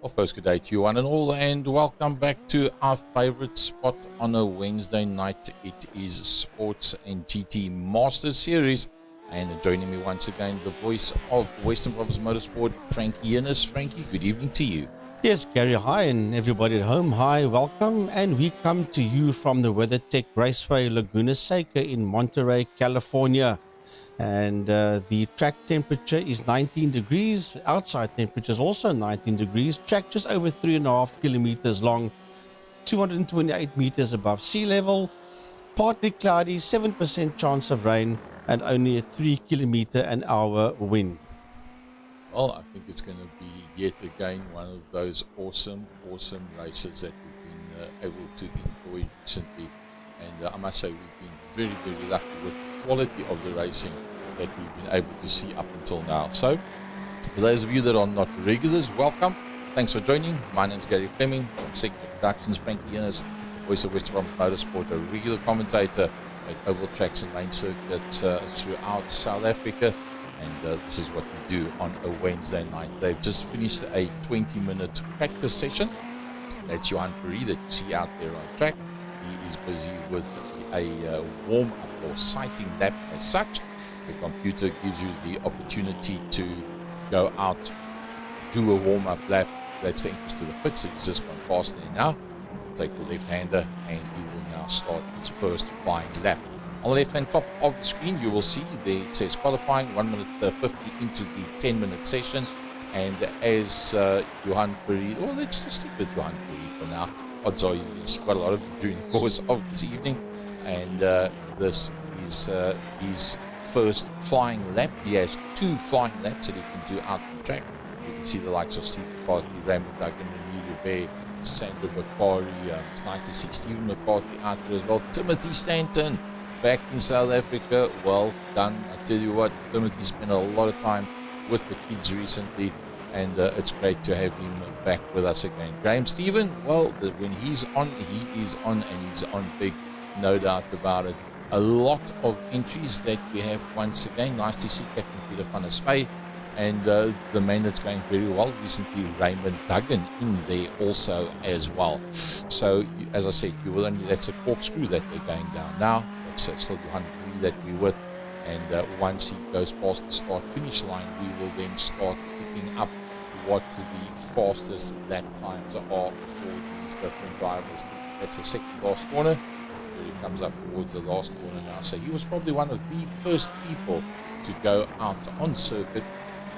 Well, first, good day to you one and all, and welcome back to our favorite spot on a Wednesday night. It is Sports and GT Master Series, and joining me once again, the voice of Western Province Motorsport, Frankie Innes. Frankie, good evening to you. Yes, Gary, hi, and everybody at home, hi, welcome. And we come to you from the WeatherTech Raceway Laguna Seca in Monterey, California. And the track temperature is 19 degrees. Outside temperature is also 19 degrees. Track just over 3.5 kilometers long, 228 meters above sea level. Partly cloudy, 7% chance of rain, and only a 3-kilometer-an-hour wind. Well, I think it's going to be yet again one of those awesome races that we've been able to enjoy recently. And I must say, we've been very, very lucky with the quality of the racing that we've been able to see up until now. So, for those of you that are not regulars, welcome. Thanks for joining. My name is Gary Fleming from Segment Productions. Frankie Innes, voice of Western Province Motorsport, a regular commentator at oval tracks and main circuits throughout South Africa. And this is what we do on a Wednesday night. They've just finished a 20-minute practice session. That's Johan Fourie that you see out there on track. He is busy with a warm-up or sighting lap as such. The computer gives you the opportunity to go out, do a warm-up lap. That's the entrance to the pits. So he's just gone past there now. Take the left-hander, and he will now start his first flying lap. On the left-hand top of the screen, you will see there it says qualifying, 1 minute 50 into the 10-minute session. And as Johan Fourie, well, let's just stick with Johan Fourie for now. Odds are you'll see quite a lot of them during the course of this evening. And this is his first flying lap. He has 2 flying laps that he can do out on the track. You can see the likes of Steve McCarthy, Raymond Duggan, René Rebet, Sandra Bakari. It's nice to see Stephen McCarthy out there as well. Timothy Stanton back in South Africa. Well done. I tell you what, Timothy spent a lot of time with the kids recently, and it's great to have him back with us again. Graham Stephen, well, when he's on, he is on, and he's on big, no doubt about it. A lot of entries that we have once again. Nice to see Captain Peter van der Spey, and the man that's going very well recently, Raymond Duggan, in there also as well. So, as I said, you will only, that's a corkscrew that they're going down now. That's still Johan Fourie that we're with. And once he goes past the start-finish line, we will then start picking up what the fastest lap times are for these different drivers. That's the second last corner. He comes up towards the last corner now. So he was probably one of the first people to go out on circuit.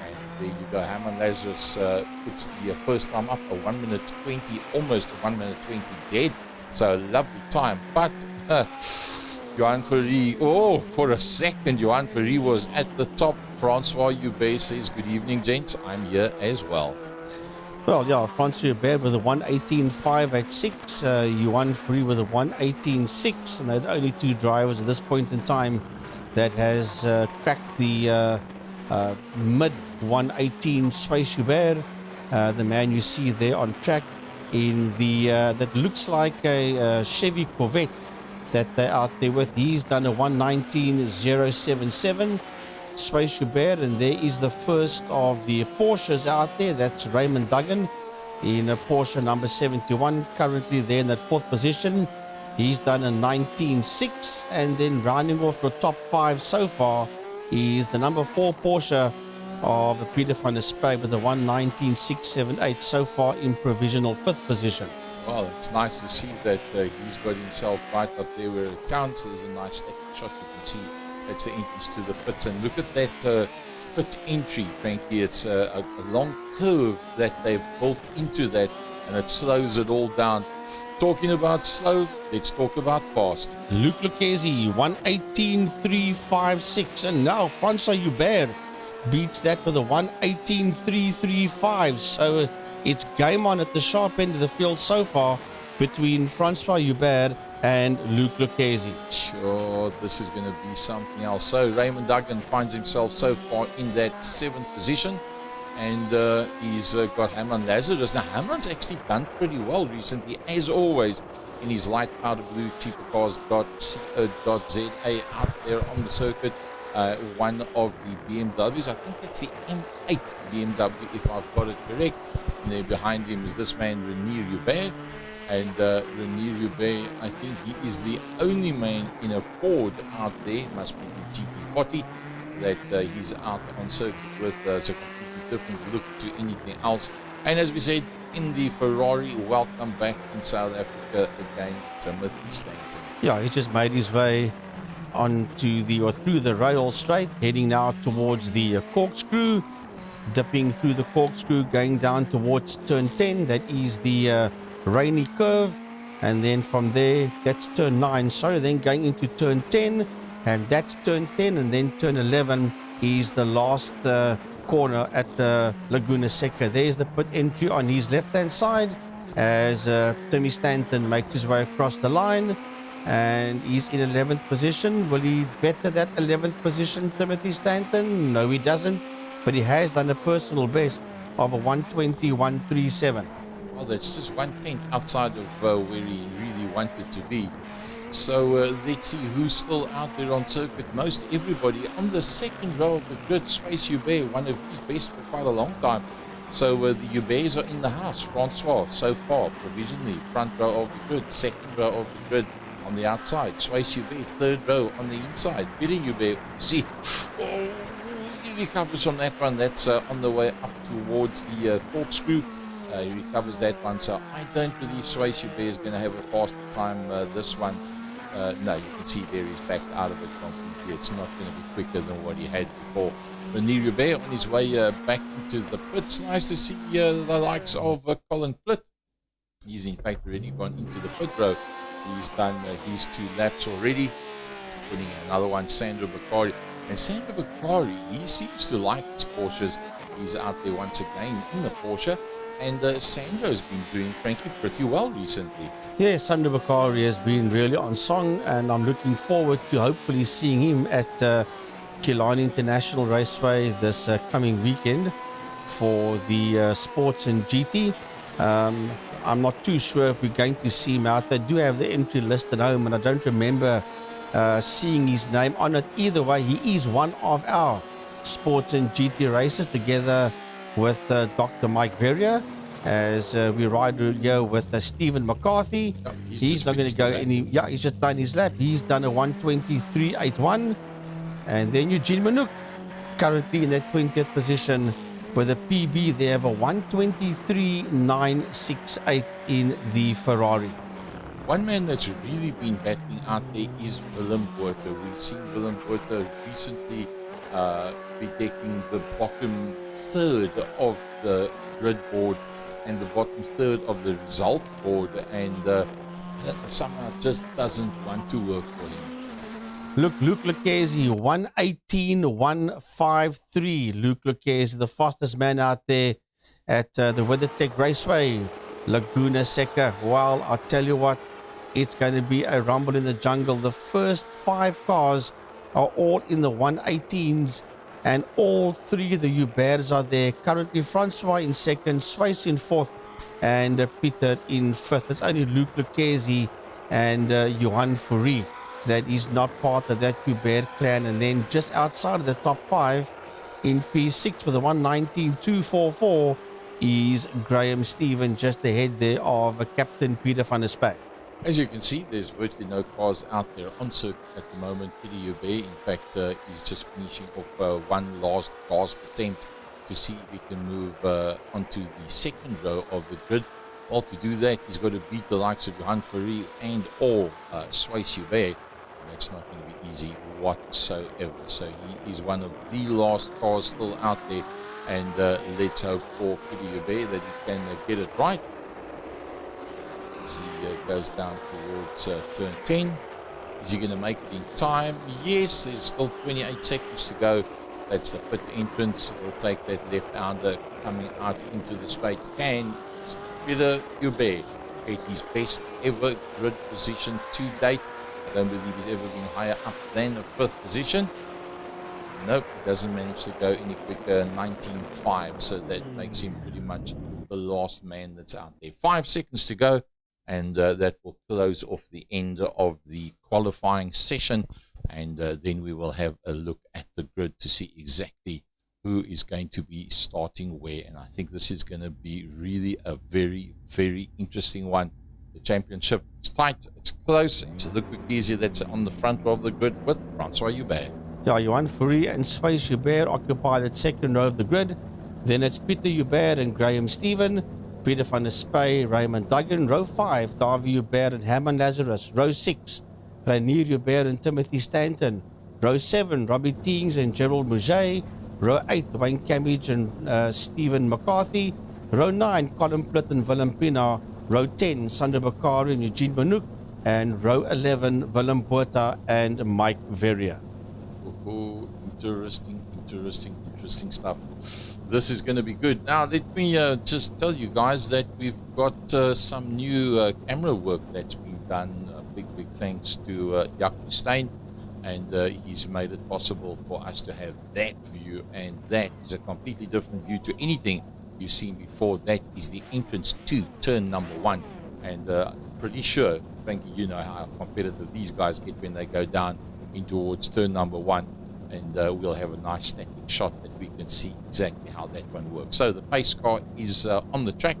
And there you go. Herman Lazarus puts the first time up, a 1 minute 20, almost a 1 minute 20 dead. So a lovely time. But Johan Fourie, oh, for a second, Johan Fourie was at the top. Francois Hubert says, good evening, gents. I'm here as well. Well, yeah, Francois Hubert with a 1:18.586, Johan Fourie with a 1:18.6, and they're the only 2 drivers at this point in time that has cracked the mid 1:18 space. Hubert, the man you see there on track in the that looks like a Chevy Corvette that they're out there with. He's done a 1:19.077. Space Hubert, and there is the first of the Porsches out there. That's Raymond Duggan in a Porsche number 71, currently there in that 4th position. He's done a 19.6, and then rounding off your top 5 so far is the number 4 Porsche of Peter van der Spey with a 1:19.678, so far in provisional 5th position. Well, it's nice to see that he's got himself right up there where it counts. There's a nice static shot you can see. That's the entrance to the pits, and look at that pit entry, Frankie. It's a long curve that they've built into that, and it slows it all down. Talking about slow, let's talk about fast. Luke Lucchesi, 1:18.356, and now Francois Hubert beats that with a 1:18.335. So it's game on at the sharp end of the field so far between Francois Hubert and Luke Lucchesi. Sure, this is going to be something else. So Raymond Duggan finds himself so far in that 7th position, and he's got Herman Lazarus. Now Herman's actually done pretty well recently, as always, in his light powder blue cheapercars.co.za out there on the circuit. One of the BMWs, I think that's the M8 BMW if I've got it correct. And there behind him is this man, Renier Hubert. And Renier Hubert, I think he is the only man in a Ford out there, must be the GT40, that he's out on circuit with. So completely different look to anything else. And as we said, in the Ferrari, welcome back in South Africa again, Timothy Stanton. Yeah, he just made his way onto the or through the rail straight, heading now towards the Corkscrew, dipping through the Corkscrew, going down towards turn 10. That is the rainy curve, and then from there, that's turn 9. Sorry, then going into turn 10, and that's turn 10, and then turn 11 is the last corner at Laguna Seca. There's the pit entry on his left-hand side as Timmy Stanton makes his way across the line, and he's in 11th position. Will he better that 11th position, Timothy Stanton? No, he doesn't, but he has done a personal best of a 1:20.137. Well, that's just 1/10 outside of where he really wanted to be. So let's see who's still out there on circuit. Most everybody on the second row of the grid. Space Hubert, one of his best for quite a long time. So the Huberts are in the house. Francois, so far, provisionally, front row of the grid, second row of the grid on the outside. Space Hubert, third row on the inside. Billy Hubert, see, oh, he recovers from that one. That's on the way up towards the Corkscrew. He recovers that one. So I don't believe Space Hubert is going to have a faster time this one. No, you can see there he's backed out of it completely. It's not going to be quicker than what he had before. Renier Hubert on his way back into the pits. Nice to see the likes of Colin Plitt. He's in fact already gone into the pit row. He's done his 2 laps already. Winning another one, Sandro Bakari. And Sandro Bakari, he seems to like his Porsches. He's out there once again in the Porsche. And Sandro's been doing, frankly, pretty well recently. Yeah, Sandro Bakari has been really on song, and I'm looking forward to hopefully seeing him at Killarney International Raceway this coming weekend for the Sports and GT. I'm not too sure if we're going to see him out. They do have the entry list at home, and I don't remember seeing his name on it. Either way, he is one of our Sports and GT races together with Dr. Mike Verrier, as we ride here with Stephen McCarthy. Oh, he's not going to go any. Yeah, he's just done his lap. He's done a 1:23.81, and then Eugene Manouk, currently in that 20th position with a PB. They have a 1:23.968 in the Ferrari. One man that's really been battling out there is Willem Botha. We've seen Willem Botha recently be taking the bottom third of the grid board and the bottom third of the result board, and somehow just doesn't want to work for him. Look, Luke Lucchesi, 1:18.153. Luke Lucchesi, the fastest man out there at the WeatherTech Raceway Laguna Seca. Well, I'll tell you what, it's going to be a rumble in the jungle. The first 5 cars are all in the 1:18s, and all 3 of the Huberts are there. Currently, Francois in second, Swiss in fourth, and Peter in fifth. It's only Luke Lucchesi and Johan Fourie that is not part of that Hubert clan. And then just outside of the top 5 in P6 with a 1:19.244 is Graham Stephen, just ahead there of Captain Peter van der Spey. As you can see, there's virtually no cars out there on circuit at the moment. Peter Hubert, in fact, is just finishing off one last gasp attempt to see if he can move onto the second row of the grid. Well, to do that, he's got to beat the likes of Johan Fourie and or Swiss Hubert. That's not going to be easy whatsoever. So he is one of the last cars still out there, and let's hope for Peter Hubert that he can get it right. As he goes down towards turn 10. Is he going to make it in time? Yes, there's still 28 seconds to go. That's the pit entrance. He'll take that left-hander coming out into the straight. Can Peter Hubert at his best ever grid position to date? I don't believe he's ever been higher up than the 5th position. Nope, doesn't manage to go any quicker. 19.5, so that makes him pretty much the last man that's out there. 5 seconds to go. And that will close off the end of the qualifying session. And then we will have a look at the grid to see exactly who is going to be starting where. And I think this is going to be really a very, very interesting one. The championship, it's tight, it's close. It's Luc Bequizzi that's on the front row of the grid with Francois Hubert. Yeah, Johan Fourie and Space Hubert occupy that second row of the grid. Then it's Peter Hubert and Graham Stephen, Peter van der Spey, Raymond Duggan. Row 5, Davy Hubert and Herman Lazarus. Row 6, Rainier Hubert and Timothy Stanton. Row 7, Robbie Teings and Gerald Mouget. Row 8, Wayne Cabbage and Stephen McCarthy. Row 9, Colin Plitt and Willem Pina. Row 10, Sandra Bakari and Eugene Manouk. And row 11, Willem Botha and Mike Verrier. Oh, interesting stuff. This is going to be good. Now, let me just tell you guys that we've got some new camera work that's been done. Big thanks to Jack Stein, and he's made it possible for us to have that view, and that is a completely different view to anything you've seen before. That is the entrance to turn number 1, and pretty sure, Frankie, you know how competitive these guys get when they go down in towards turn number 1, and we'll have a nice static shot that we can see exactly how that one works. So the pace car is on the track.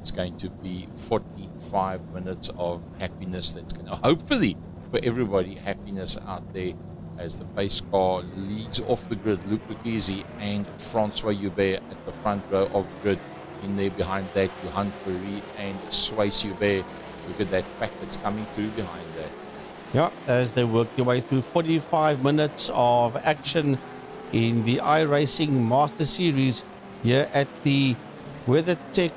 It's going to be 45 minutes of happiness. That's going to hopefully for everybody happiness out there as the pace car leads off the grid. Luc Bequizzi and Francois Hubert at the front row of the grid. In there behind that, Johan Fourie and Swayze Hubert. Look at that pack that's coming through behind that. Yeah, as they work their way through 45 minutes of action in the iRacing Master Series here at the WeatherTech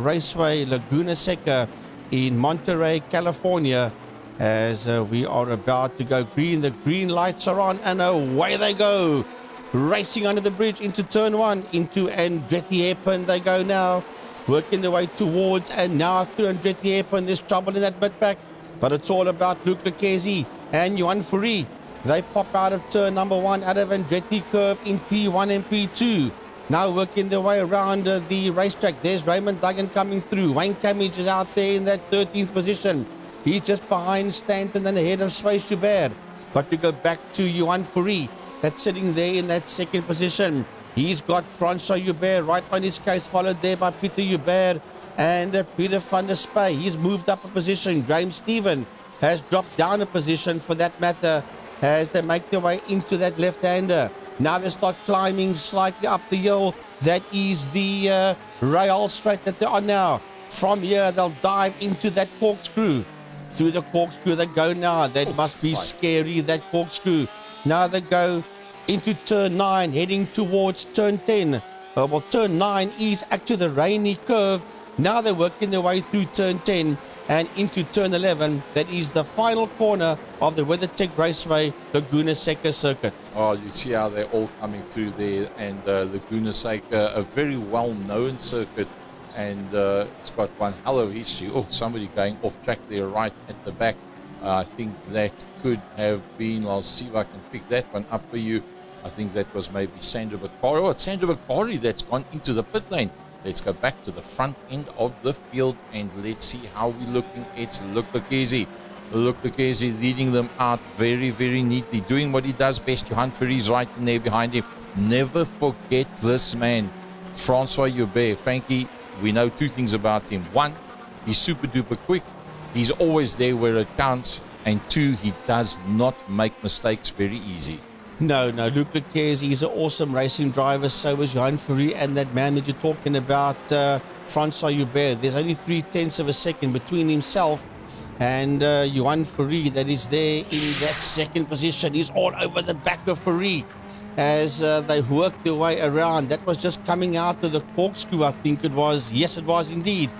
Raceway Laguna Seca in Monterey, California, as we are about to go green. The green lights are on and away they go. Racing under the bridge into turn 1, into Andretti Hairpin they go now. Working their way towards and now through Andretti Hairpin. There's trouble in that bit back. But it's all about Luc Bequizzi and Johan Fourie. They pop out of turn number 1 out of Andretti curve in P1 and P2. Now working their way around the racetrack. There's Raymond Duggan coming through. Wayne Cabbage is out there in that 13th position. He's just behind Stanton and ahead of Swayze Hubert. But we go back to Johan Fourie. That's sitting there in that second position. He's got Francois Hubert right on his case, followed there by Peter Hubert and Peter van der Spey. He's moved up a position. Graham Stephen has dropped down a position for that matter as they make their way into that left-hander. Now they start climbing slightly up the hill. That is the rail straight that they're on now. From here, they'll dive into that corkscrew. Through the corkscrew they go now. That must be scary, that corkscrew. Now they go into turn 9, heading towards turn 10. Well, turn 9 is actually the rainy curve. Now they're working their way through turn 10 and into turn 11. That is the final corner of the WeatherTech Raceway Laguna Seca circuit. Oh, you see how they're all coming through there, and Laguna Seca, a very well-known circuit, and it's got one hell of a history. Oh, somebody going off track there right at the back. I think that could have been, I'll see if I can pick that one up for you. I think that was maybe Sandra Bakari. Oh, it's Sandra Bakari that's gone into the pit lane. Let's go back to the front end of the field and let's see how we're looking. It's Luc Bequizzi. Luc Bequizzi leading them out very, very neatly, doing what he does best. Johan Fourie right in there behind him. Never forget this man, Francois Hubert. Frankie, we know two things about him. One, he's super duper quick. He's always there where it counts. And two, he does not make mistakes very easy. No, Luc Bequizzi is an awesome racing driver. So is Johan Fourie and that man that you're talking about, Francois Hubert. There's only 0.3 of a second between himself and Johan Fourie that is there in that second position. He's all over the back of Fourie as they work their way around. That was just coming out of the corkscrew, I think it was. Yes, it was indeed.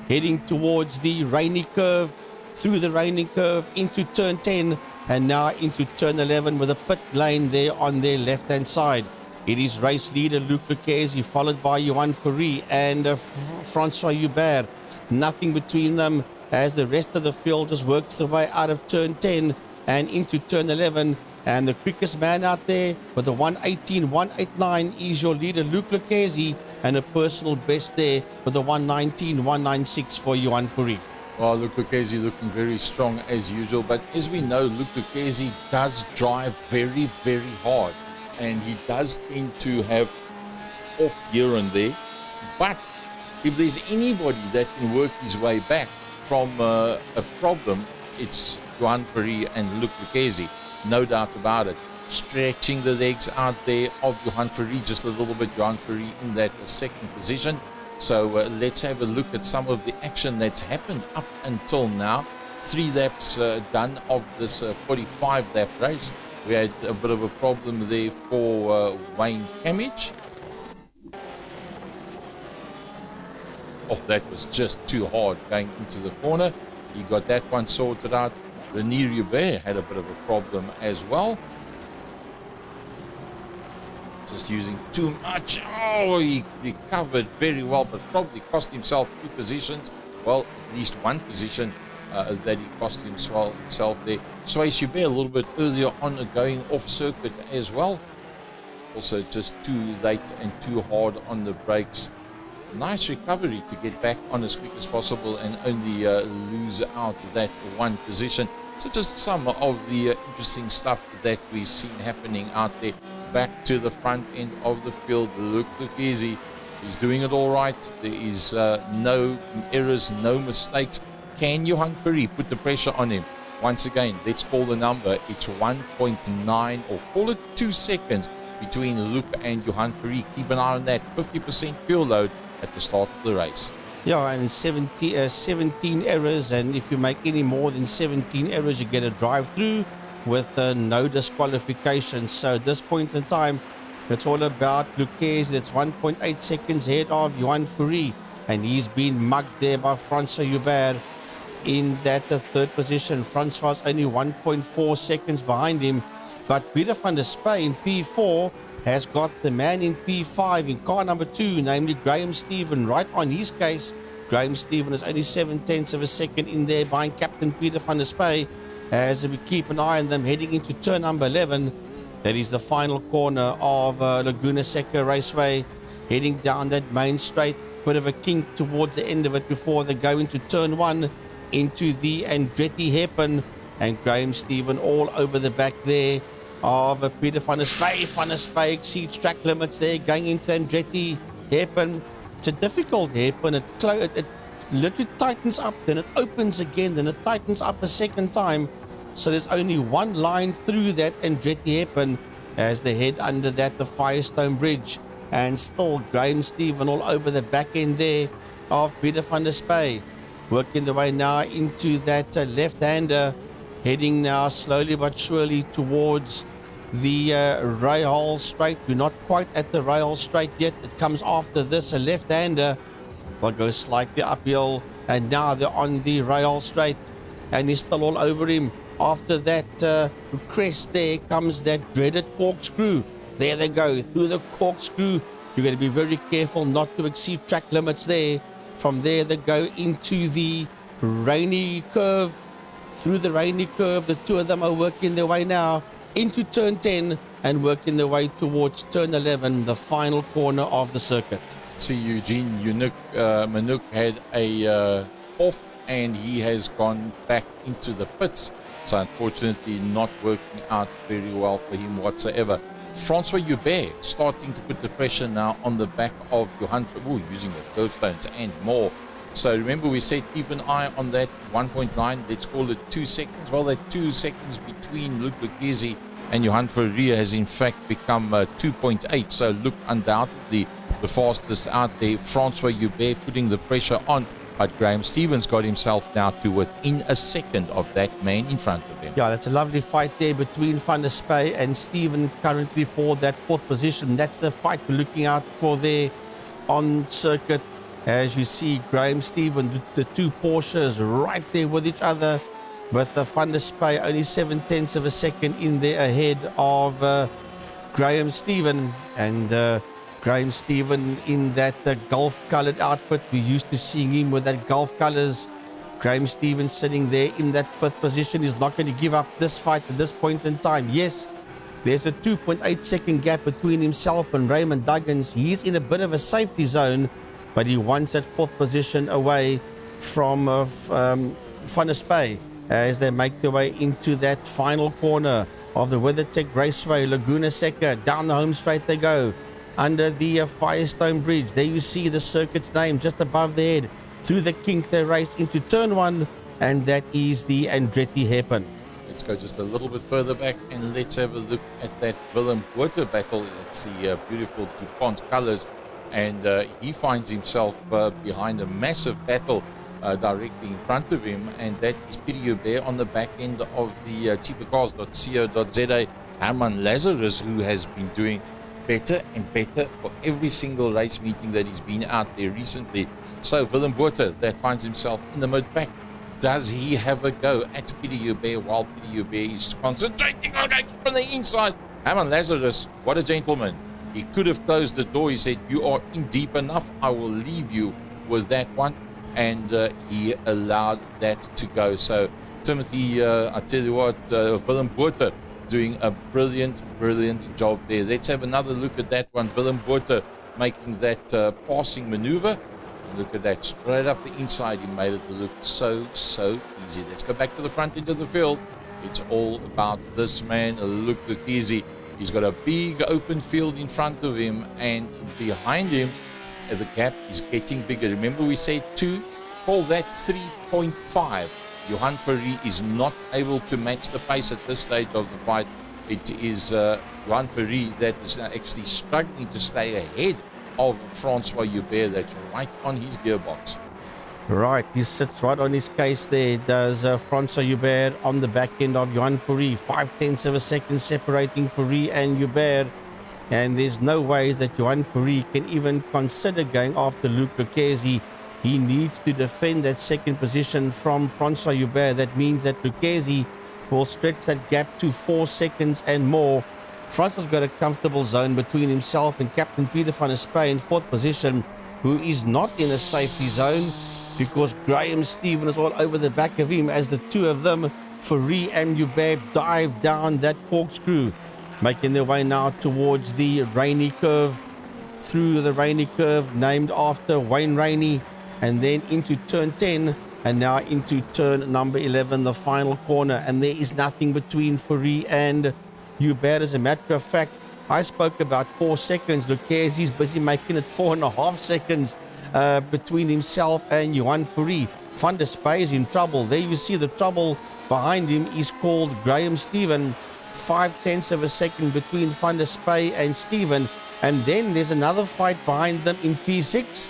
Heading towards the rainy curve, through the rainy curve into turn 10 and now into turn 11 with a pit lane there on their left-hand side. It is race leader Luc Bequizzi, followed by Johan Fourie and Francois Hubert. Nothing between them as the rest of the field just works their way out of turn 10 and into turn 11. And the quickest man out there with the 1:18.189 is your leader Luc Bequizzi, and a personal best there with the 1:19.196 for Johan Fourie. Well, Luc Bequizzi looking very strong as usual, but as we know, Luc Bequizzi does drive very, very hard, and he does tend to have off here and there. But if there's anybody that can work his way back from a problem, it's Johan Ferry and Luc Lucchesi, no doubt about it. Stretching the legs out there of Johan Ferry just a little bit. Johan Ferry in that second position. So let's have a look at some of the action that's happened up until now. 3 laps done of this 45-lap race. We had a bit of a problem there for Wayne Camage. Oh, that was just too hard going into the corner. He got that one sorted out. Renier Hubert had a bit of a problem as well. Just using too much. Oh, he recovered very well, but probably cost himself 2 positions. Well, at least 1 position that he cost himself there. Suisse Hubert a little bit earlier on going off circuit as well. Also just too late and too hard on the brakes. Nice recovery to get back on as quick as possible and only lose out that 1 position. So just some of the interesting stuff that we've seen happening out there. Back to the front end of the field, Luc Lucchesi, he's doing it all right. There is no errors, no mistakes. Can Johan Ferry put the pressure on him? Once again, let's call the number. It's 1.9 or call it 2 seconds between Luc and Johan Ferry. Keep an eye on that 50% fuel load at the start of the race. Yeah, and 17 errors, and if you make any more than 17 errors, you get a drive-through with no disqualification. So at this point in time, it's all about Lucchesi. That's 1.8 seconds ahead of Johan Ferry, and he's been mugged there by Francois Hubert in that 3rd position. Francois only 1.4 seconds behind him, but Peter van der Spey in P4 has got the man in P5 in car number 2, namely Graham Stephen, right on his case. Graham Stephen is only 0.7 of a second in there behind Captain Peter van der Spey. As we keep an eye on them heading into turn number 11. That is the final corner of Laguna Seca Raceway. Heading down that main straight. Bit of a kink towards the end of it before they go into turn 1. Into the Andretti hairpin. And Graham Stephen all over the back there of Peter van der Spey. Van der Spey exceeds track limits there going into Andretti hairpin. It's a difficult hairpin. It literally tightens up, then it opens again, then it tightens up a second time. So there's only 1 line through that Andretti hairpin as they head under that the Firestone Bridge. And still Graham Stephen all over the back end there of Peter van der Spey. Working the way now into that left-hander, heading now slowly but surely towards the Rahal Straight. We're not quite at the Rahal Straight yet. It comes after this, a left-hander. They'll go slightly uphill, and now they're on the Rahal Straight, and he's still all over him. After that crest there comes that dreaded corkscrew. There they go through the corkscrew. You're going to be very careful not to exceed track limits there. From there they go into the rainy curve. Through the rainy curve, the 2 of them are working their way now into turn 10 and working their way towards turn 11, the final corner of the circuit. See, Eugene Manuk had a off, and he has gone back into the pits. So unfortunately not working out very well for him whatsoever. Francois Hubert starting to put the pressure now on the back of Johan Ferry, using the curbstones and more. So remember we said keep an eye on that 1.9, let's call it 2 seconds. Well, that 2 seconds between Luc Lucchesi and Johan Ferry has in fact become 2.8. So Luc undoubtedly the fastest out there. Francois Hubert putting the pressure on, but Graham Stevens got himself now to within a second of that man in front of him. Yeah, that's a lovely fight there between Van der Spey and Steven currently for that 4th position. That's the fight we're looking out for there on circuit. As you see, Graham Stephen, the 2 Porsches right there with each other, with the Van der Spey only 0.7 of a second in there ahead of Graham Stephen. And Graham Stephen in that golf-coloured outfit. We're used to seeing him with that golf colours. Graham Stephen sitting there in that 5th position. He's not going to give up this fight at this point in time. Yes, there's a 2.8 second gap between himself and Raymond Duggins. He's in a bit of a safety zone, but he wants that 4th position away from Van der Spey as they make their way into that final corner of the WeatherTech Raceway Laguna Seca. Down the home straight they go. under the Firestone Bridge. There you see the circuit's name just above the head. Through the kink they race into turn 1, and that is the Andretti hairpin. Let's go just a little bit further back and let's have a look at that Willem Water battle. It's the beautiful DuPont colors, and he finds himself behind a massive battle directly in front of him, and that is Pieter Joubert on the back end of the cheapercars.co.za. Herman Lazarus, who has been doing better and better for every single race meeting that he's been out there recently. So Willem Water that finds himself in the mid pack. Does he have a go at Pieter Joubert while Pieter Joubert is concentrating on going from the inside? Herman Lazarus, what a gentleman. He could have closed the door. He said, you are in deep enough. I will leave you with that one. And he allowed that to go. So Timothy, I tell you what, Willem Water doing a brilliant job there. Let's have another look at that one. Willem Water making that passing maneuver. Look at that, straight up the inside. He made it look so easy. Let's go back to the front end of the field. It's all about this man. Look easy. He's got a big open field in front of him, and behind him the gap is getting bigger. Remember we said 2, call that 3.5. Johan Ferry is not able to match the pace at this stage of the fight. It is Johan Ferry that is actually struggling to stay ahead of Francois Joubert. That's right on his gearbox. Right, he sits right on his case there, does Francois Joubert on the back end of Johan Ferry. 0.5 of a second separating Ferry and Joubert. And there's no ways that Johan Ferry can even consider going after Luc Lucchesi. He needs to defend that second position from Francois Joubert. That means that Lucchesi will stretch that gap to 4 seconds and more. Francois got a comfortable zone between himself and Captain Peter van der Spey in 4th position, who is not in a safety zone because Graham Stephen is all over the back of him as the two of them, Ferry and Joubert, dive down that corkscrew, making their way now towards the Rainy Curve, through the Rainy Curve named after Wayne Rainey, and then into turn 10, and now into turn number 11, the final corner, and there is nothing between Ferry and Joubert. As a matter of fact, I spoke about 4 seconds. Lucchesi's busy making it 4.5 seconds between himself and Johan Ferry. Van der Spey is in trouble. There you see the trouble behind him is called Graham Stephen. 0.5 of a second between Van der Spey and Stephen. And then there's another fight behind them in P6.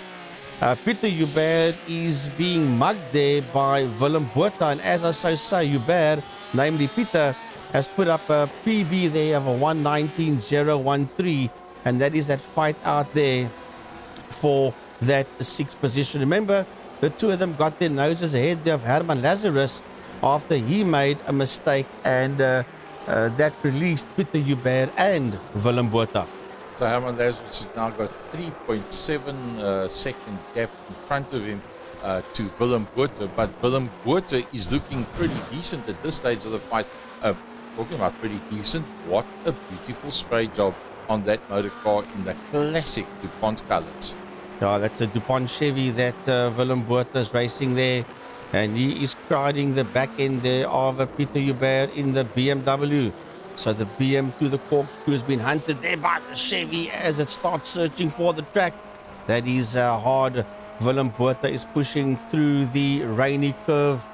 Pieter Joubert is being mugged there by Willem Botha. And as I so say, Joubert, namely Pieter, has put up a PB there of a 1:19.013, and that is that fight out there for that 6th position. Remember, the two of them got their noses ahead of Herman Lazarus after he made a mistake, and that released Pieter Joubert and Willem Botha. So Herman Lazarus has now got 3.7 second gap in front of him to Willem Botha, but Willem Botha is looking pretty decent at this stage of the fight. Talking about pretty decent, what a beautiful spray job on that motor car in the classic DuPont colors. Yeah, that's a DuPont Chevy that Willem Botha is racing there, and he is crowding the back end there of Pieter Joubert in the BMW. So the BM through the corkscrew has been hunted there by the Chevy as it starts searching for the track. That is hard. Willem Botha is pushing through the Rainy Curve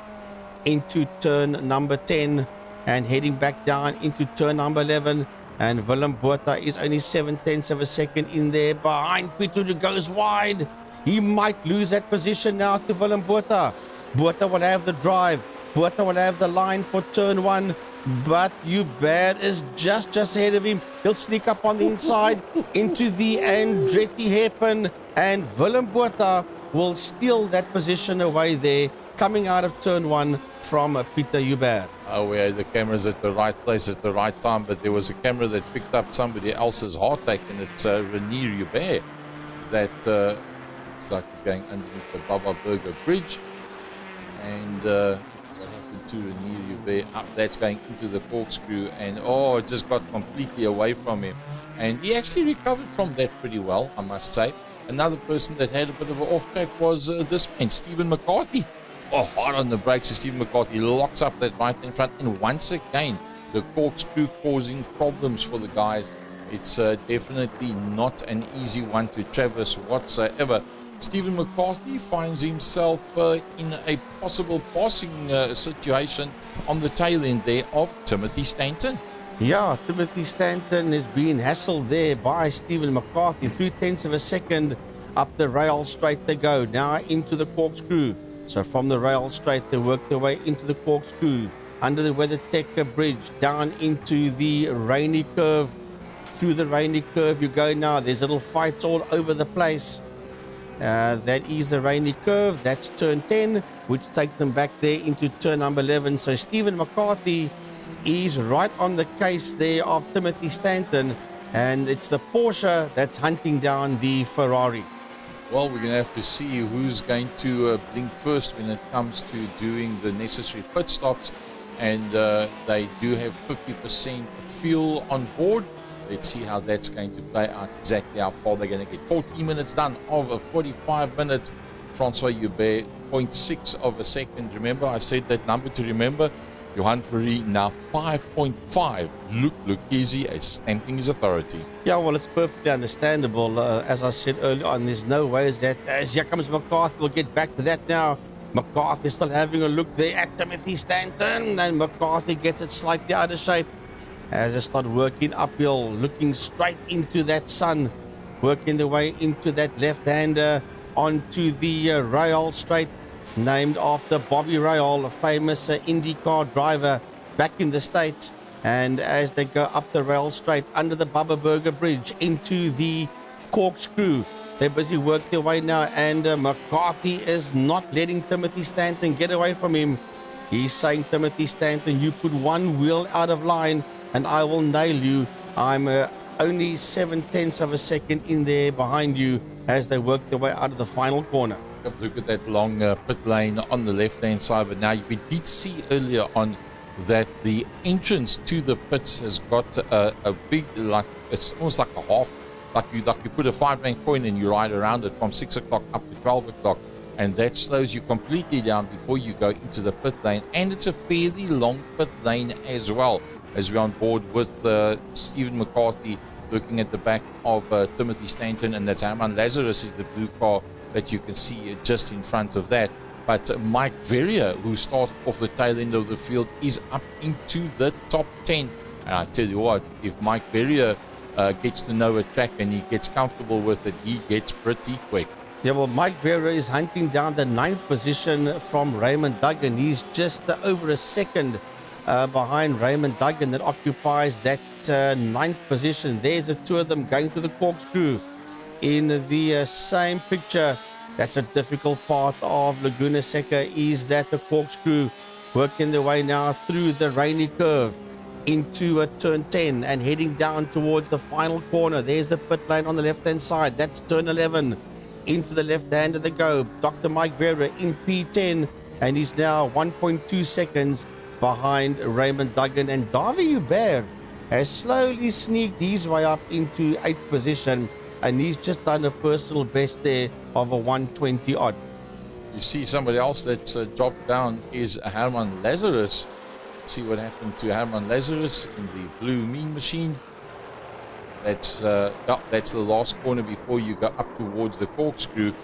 into turn number 10 and heading back down into turn number 11. And Willem Botha is only 0.7 of a second in there behind Pieter, who goes wide. He might lose that position now to Willem Botha. Botha will have the drive. Botha will have the line for turn 1. But Joubert is just ahead of him. He'll sneak up on the inside into the Andretti hairpin. And Willem Botha will steal that position away there, coming out of turn 1 from Pieter Joubert. Oh, we had the cameras at the right place at the right time, but there was a camera that picked up somebody else's heartache, and it's Renier Joubert that looks like he's going underneath the Baba Burger Bridge. And what happened to Renier Joubert? That's going into the corkscrew, and it just got completely away from him. And he actually recovered from that pretty well, I must say. Another person that had a bit of an off track was this man, Stephen McCarthy. Hard on the brakes. Stephen McCarthy locks up that right in front, and once again the corkscrew causing problems for the guys It's definitely not an easy one to traverse whatsoever. Stephen McCarthy finds himself in a possible passing situation on the tail end there of Timothy Stanton. Yeah, Timothy Stanton is being hassled there by Stephen McCarthy. 3/10 of a second up the rail straight they go. Now into the Corkscrew. So from the rail straight, they work their way into the Corkscrew, under the WeatherTech bridge, down into the Rainy Curve. Through the Rainy Curve you go now. There's little fights all over the place. That is the Rainy Curve. That's turn 10, which takes them back there into turn number 11. So Stephen McCarthy is right on the case there of Timothy Stanton, and it's the Porsche that's hunting down the Ferrari. Well, we're going to have to see who's going to blink first when it comes to doing the necessary pit stops. And they do have 50% fuel on board. Let's see how that's going to play out, exactly how far they're going to get. 14 minutes done of 45 minutes. Francois Hubert, 0.6 of a second. Remember, I said that number to remember. Johan Fourie now 5.5. Look easy as stamping his authority. Yeah, well, it's perfectly understandable. As I said earlier on, there's no ways that as here comes McCarthy. We'll get back to that now. McCarthy is still having a look there at Timothy Stanton, and McCarthy gets it slightly out of shape as they start working uphill, looking straight into that sun, working their way into that left-hander onto the rail straight, named after Bobby Rahal, a famous IndyCar driver back in the States. And as they go up the rail straight under the Bubba Burger Bridge into the Corkscrew, they're busy work their way now, and McCarthy is not letting Timothy Stanton get away from him. He's saying, Timothy Stanton, you put one wheel out of line and I will nail you. I'm only 7/10 of a second in there behind you as they work their way out of the final corner. Look at that long pit lane on the left-hand side. But now we did see earlier on that the entrance to the pits has got a big, like, it's almost like a half, like you put a 5-rand coin and you ride around it from 6 o'clock up to 12 o'clock. And that slows you completely down before you go into the pit lane. And it's a fairly long pit lane as well, as we're on board with Stephen McCarthy looking at the back of Timothy Stanton. And that's Herman Lazarus is the blue car that you can see just in front of that. But Mike Verrier, who started off the tail end of the field, is up into the top 10. And I tell you what, if Mike Verrier gets to know a track and he gets comfortable with it, he gets pretty quick. Yeah, well, Mike Verrier is hunting down the 9th position from Raymond Duggan. He's just over a second behind Raymond Duggan that occupies that 9th position. There's the two of them going through the Corkscrew in the same picture. That's a difficult part of Laguna Seca, is that the Corkscrew working their way now through the Rainy Curve into turn 10 and heading down towards the final corner. There's the pit lane on the left-hand side. That's turn 11. Into the left hand of the go. Dr. Mike Verrier in P10, and he's now 1.2 seconds behind Raymond Duggan. And Davy Hubert has slowly sneaked his way up into 8th position, and he's just done a personal best there of a 120 odd. You see somebody else that's dropped down is Herman Lazarus. Let's see what happened to Herman Lazarus in the Blue Mean Machine. That's the last corner before you go up towards the Corkscrew.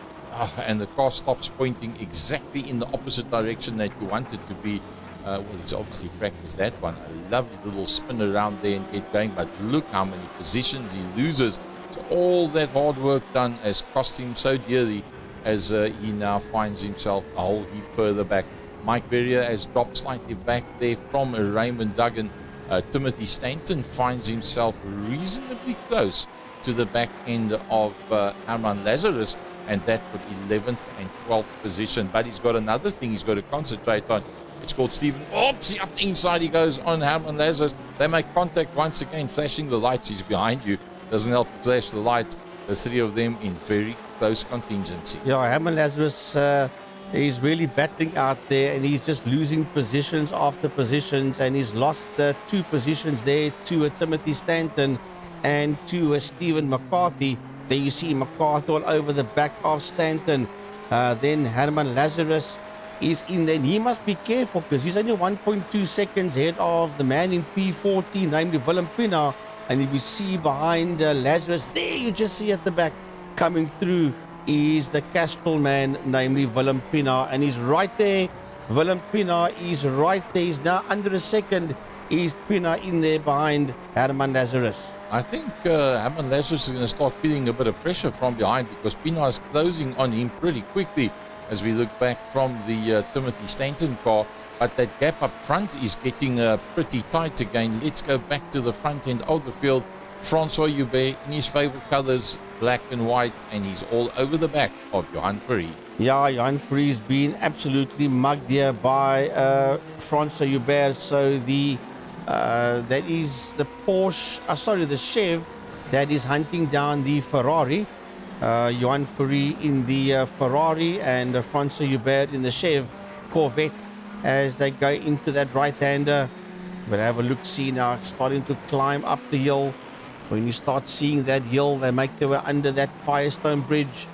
And the car stops pointing exactly in the opposite direction that you want it to be. Well, he's obviously practiced that one. A lovely little spin around there and get going. But look how many positions he loses. So all that hard work done has cost him so dearly, as he now finds himself a whole heap further back. Mike Verrier has dropped slightly back there from Raymond Duggan. Timothy Stanton finds himself reasonably close to the back end of Herman Lazarus, and that for 11th and 12th position. But he's got another thing he's got to concentrate on. It's called Stephen. Oops, up the inside he goes on Herman Lazarus. They make contact once again, flashing the lights. He's behind you. Doesn't help to flash the lights. The three of them in very close contingency. Yeah, Herman Lazarus is really battling out there, and he's just losing positions after positions, and he's lost 2 positions there to Timothy Stanton and to Stephen McCarthy. There you see McCarthy all over the back of Stanton. Then Herman Lazarus is in there, and he must be careful because he's only 1.2 seconds ahead of the man in P14, namely Willem Pina, And if you see behind Lazarus, there you just see at the back coming through is the Castrol man, namely Willem Pienaar. And he's right there. Willem Pienaar is right there. He's now under a second. Is Pienaar in there behind Herman Lazarus? I think Herman Lazarus is going to start feeling a bit of pressure from behind because Pienaar is closing on him pretty quickly as we look back from the Timothy Stanton car. But that gap up front is getting pretty tight again. Let's go back to the front end of the field. Francois Joubert in his favorite colors, black and white, and he's all over the back of Johan Fourie. Yeah, Johan Fourie's been absolutely mugged here by Francois Joubert. So that is the Porsche, the Chev that is hunting down the Ferrari. Johan Fourie in the Ferrari and Francois Joubert in the Chev Corvette as they go into that right-hander. But have a look-see now, starting to climb up the hill. When you start seeing that hill, they make their way under that Firestone Bridge,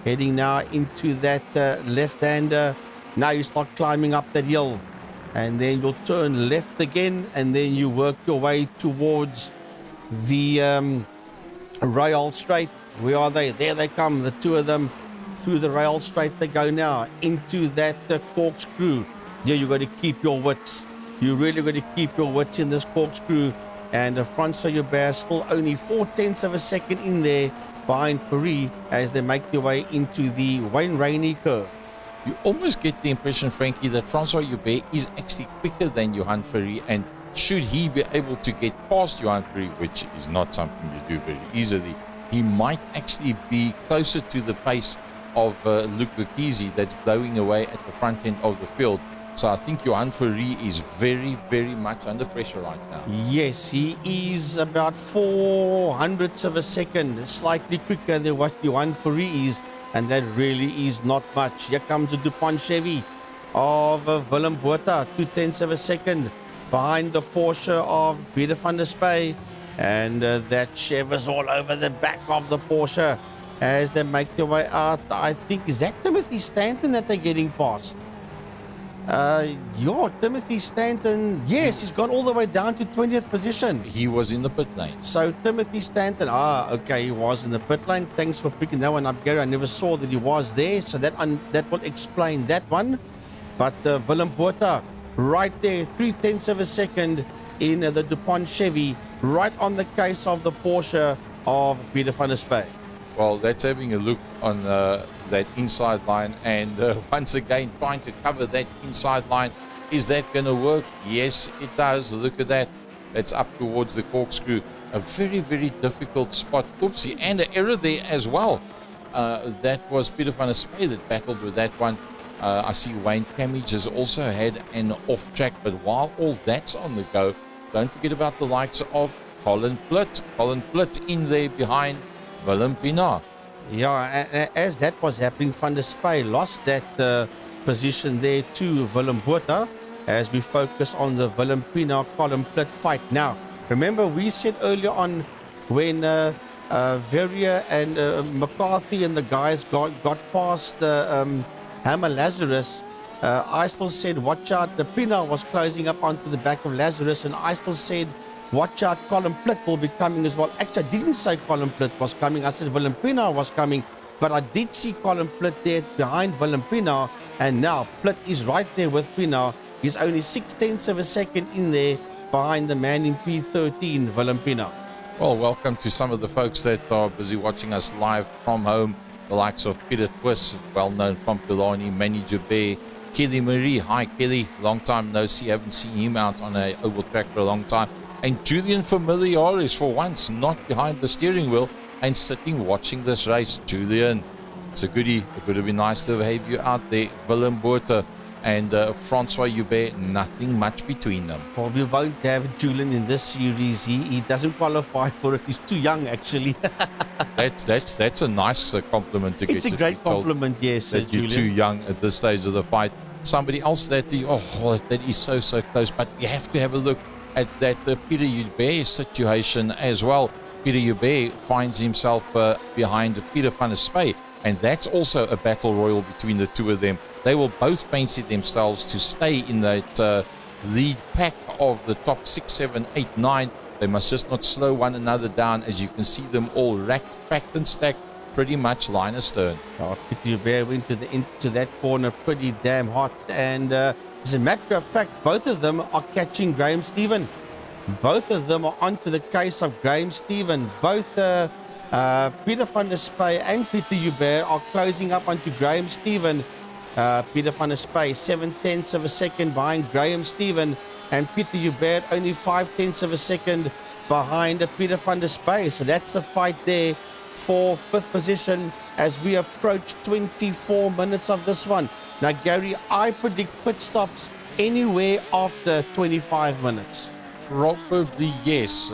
heading now into that left-hander. Now you start climbing up that hill, and then you'll turn left again, and then you work your way towards the Rail Straight. Where are they? There they come, the two of them. Through the Rail Straight they go now, into that Corkscrew. Yeah, you got to keep your wits. You really got to keep your wits in this Corkscrew. And Francois Joubert still only 0.4 of a second in there behind Fourie as they make their way into the Wayne Rainey curve. You almost get the impression, Frankie, that Francois Joubert is actually quicker than Johan Fourie, and should he be able to get past Johan Fourie, which is not something you do very easily, he might actually be closer to the pace of Luc Lucchese that's blowing away at the front end of the field. So I think Johan Fourie is very, very much under pressure right now. Yes, he is about 0.04 of a second, slightly quicker than what Johan Fourie is, and that really is not much. Here comes the DuPont Chevy of Willem Botha, 0.2 of a second behind the Porsche of Peter van der Spey, and that Chev is all over the back of the Porsche as they make their way out. I think, is that Timothy Stanton that they're getting past? Timothy Stanton, yes, he's gone all the way down to 20th position. He was in the pit lane. So Timothy Stanton, okay, he was in the pit lane. Thanks for picking that one up, Gary. I never saw that he was there, so that will explain that one. But Willem Botha, right there, 0.3 of a second in the DuPont Chevy, right on the case of the Porsche of Peter van der Spey. Well, that's having a look on that inside line, and once again trying to cover that inside line. Is that going to work? Yes, it does. Look at that. That's up towards the Corkscrew. A very, very difficult spot. Oopsie, and an error there as well. That was Peter van der Spey that battled with that one. I see Wayne Camage has also had an off track, but while all that's on the go, don't forget about the likes of Colin Plitt. Colin Plitt in there behind Willem Pienaar. Yeah, as that was happening, Van der Spey lost that position there to Willem Botha as we focus on the Willem Pienaar Colin Plitt fight. Now, remember we said earlier on when Verrier and McCarthy and the guys got past Hammer Lazarus, I still said watch out. The Pienaar was closing up onto the back of Lazarus, and I still said watch out, Colin Plitt will be coming as well. Actually, I didn't say Colin Plitt was coming. I said Willem Pienaar was coming. But I did see Colin Plitt there behind Willem Pienaar. And now Plitt is right there with Pienaar. He's only 0.6 of a second in there behind the man in P13, Willem Pienaar. Well, welcome to some of the folks that are busy watching us live from home. The likes of Peter Twiss, well known from Pilani, Manny Joubert, Kelly Marie. Hi, Kelly. Long time no see. Haven't seen him out on a oval track for a long time. And Julian Familiar is for once not behind the steering wheel and sitting watching this race. Julian, it's a goodie. It would have been nice to have you out there. Willem Botha and Francois Joubert, nothing much between them. Well, we won't have Julian in this series. He doesn't qualify for it. He's too young, actually. That's a nice compliment to get. It's a great compliment, yes, that you're Julian. too young at this stage of the fight. Somebody else that is so close, but you have to have a look at that Peter Joubert situation as well. Peter Joubert finds himself behind Peter van der Spey, and that's also a battle royal between the two of them. They will both fancy themselves to stay in that lead pack of the top 6, 7, 8, 9. They must just not slow one another down. As you can see them all racked, packed and stacked, pretty much line astern. Oh, Peter Hubert went into that corner pretty damn hot. And as a matter of fact, both of them are catching Graham Stephen. Both of them are onto the case of Graham Stephen. Both Peter van der Spey and Peter Hubert are closing up onto Graham Stephen. Peter van der Spey 7/10 of a second behind Graham Stephen, and Peter Hubert only 5/10 of a second behind Peter van der Spey. So that's the fight there for 5th position as we approach 24 minutes of this one. Now, Gary, I predict pit stops anywhere after 25 minutes. Probably yes,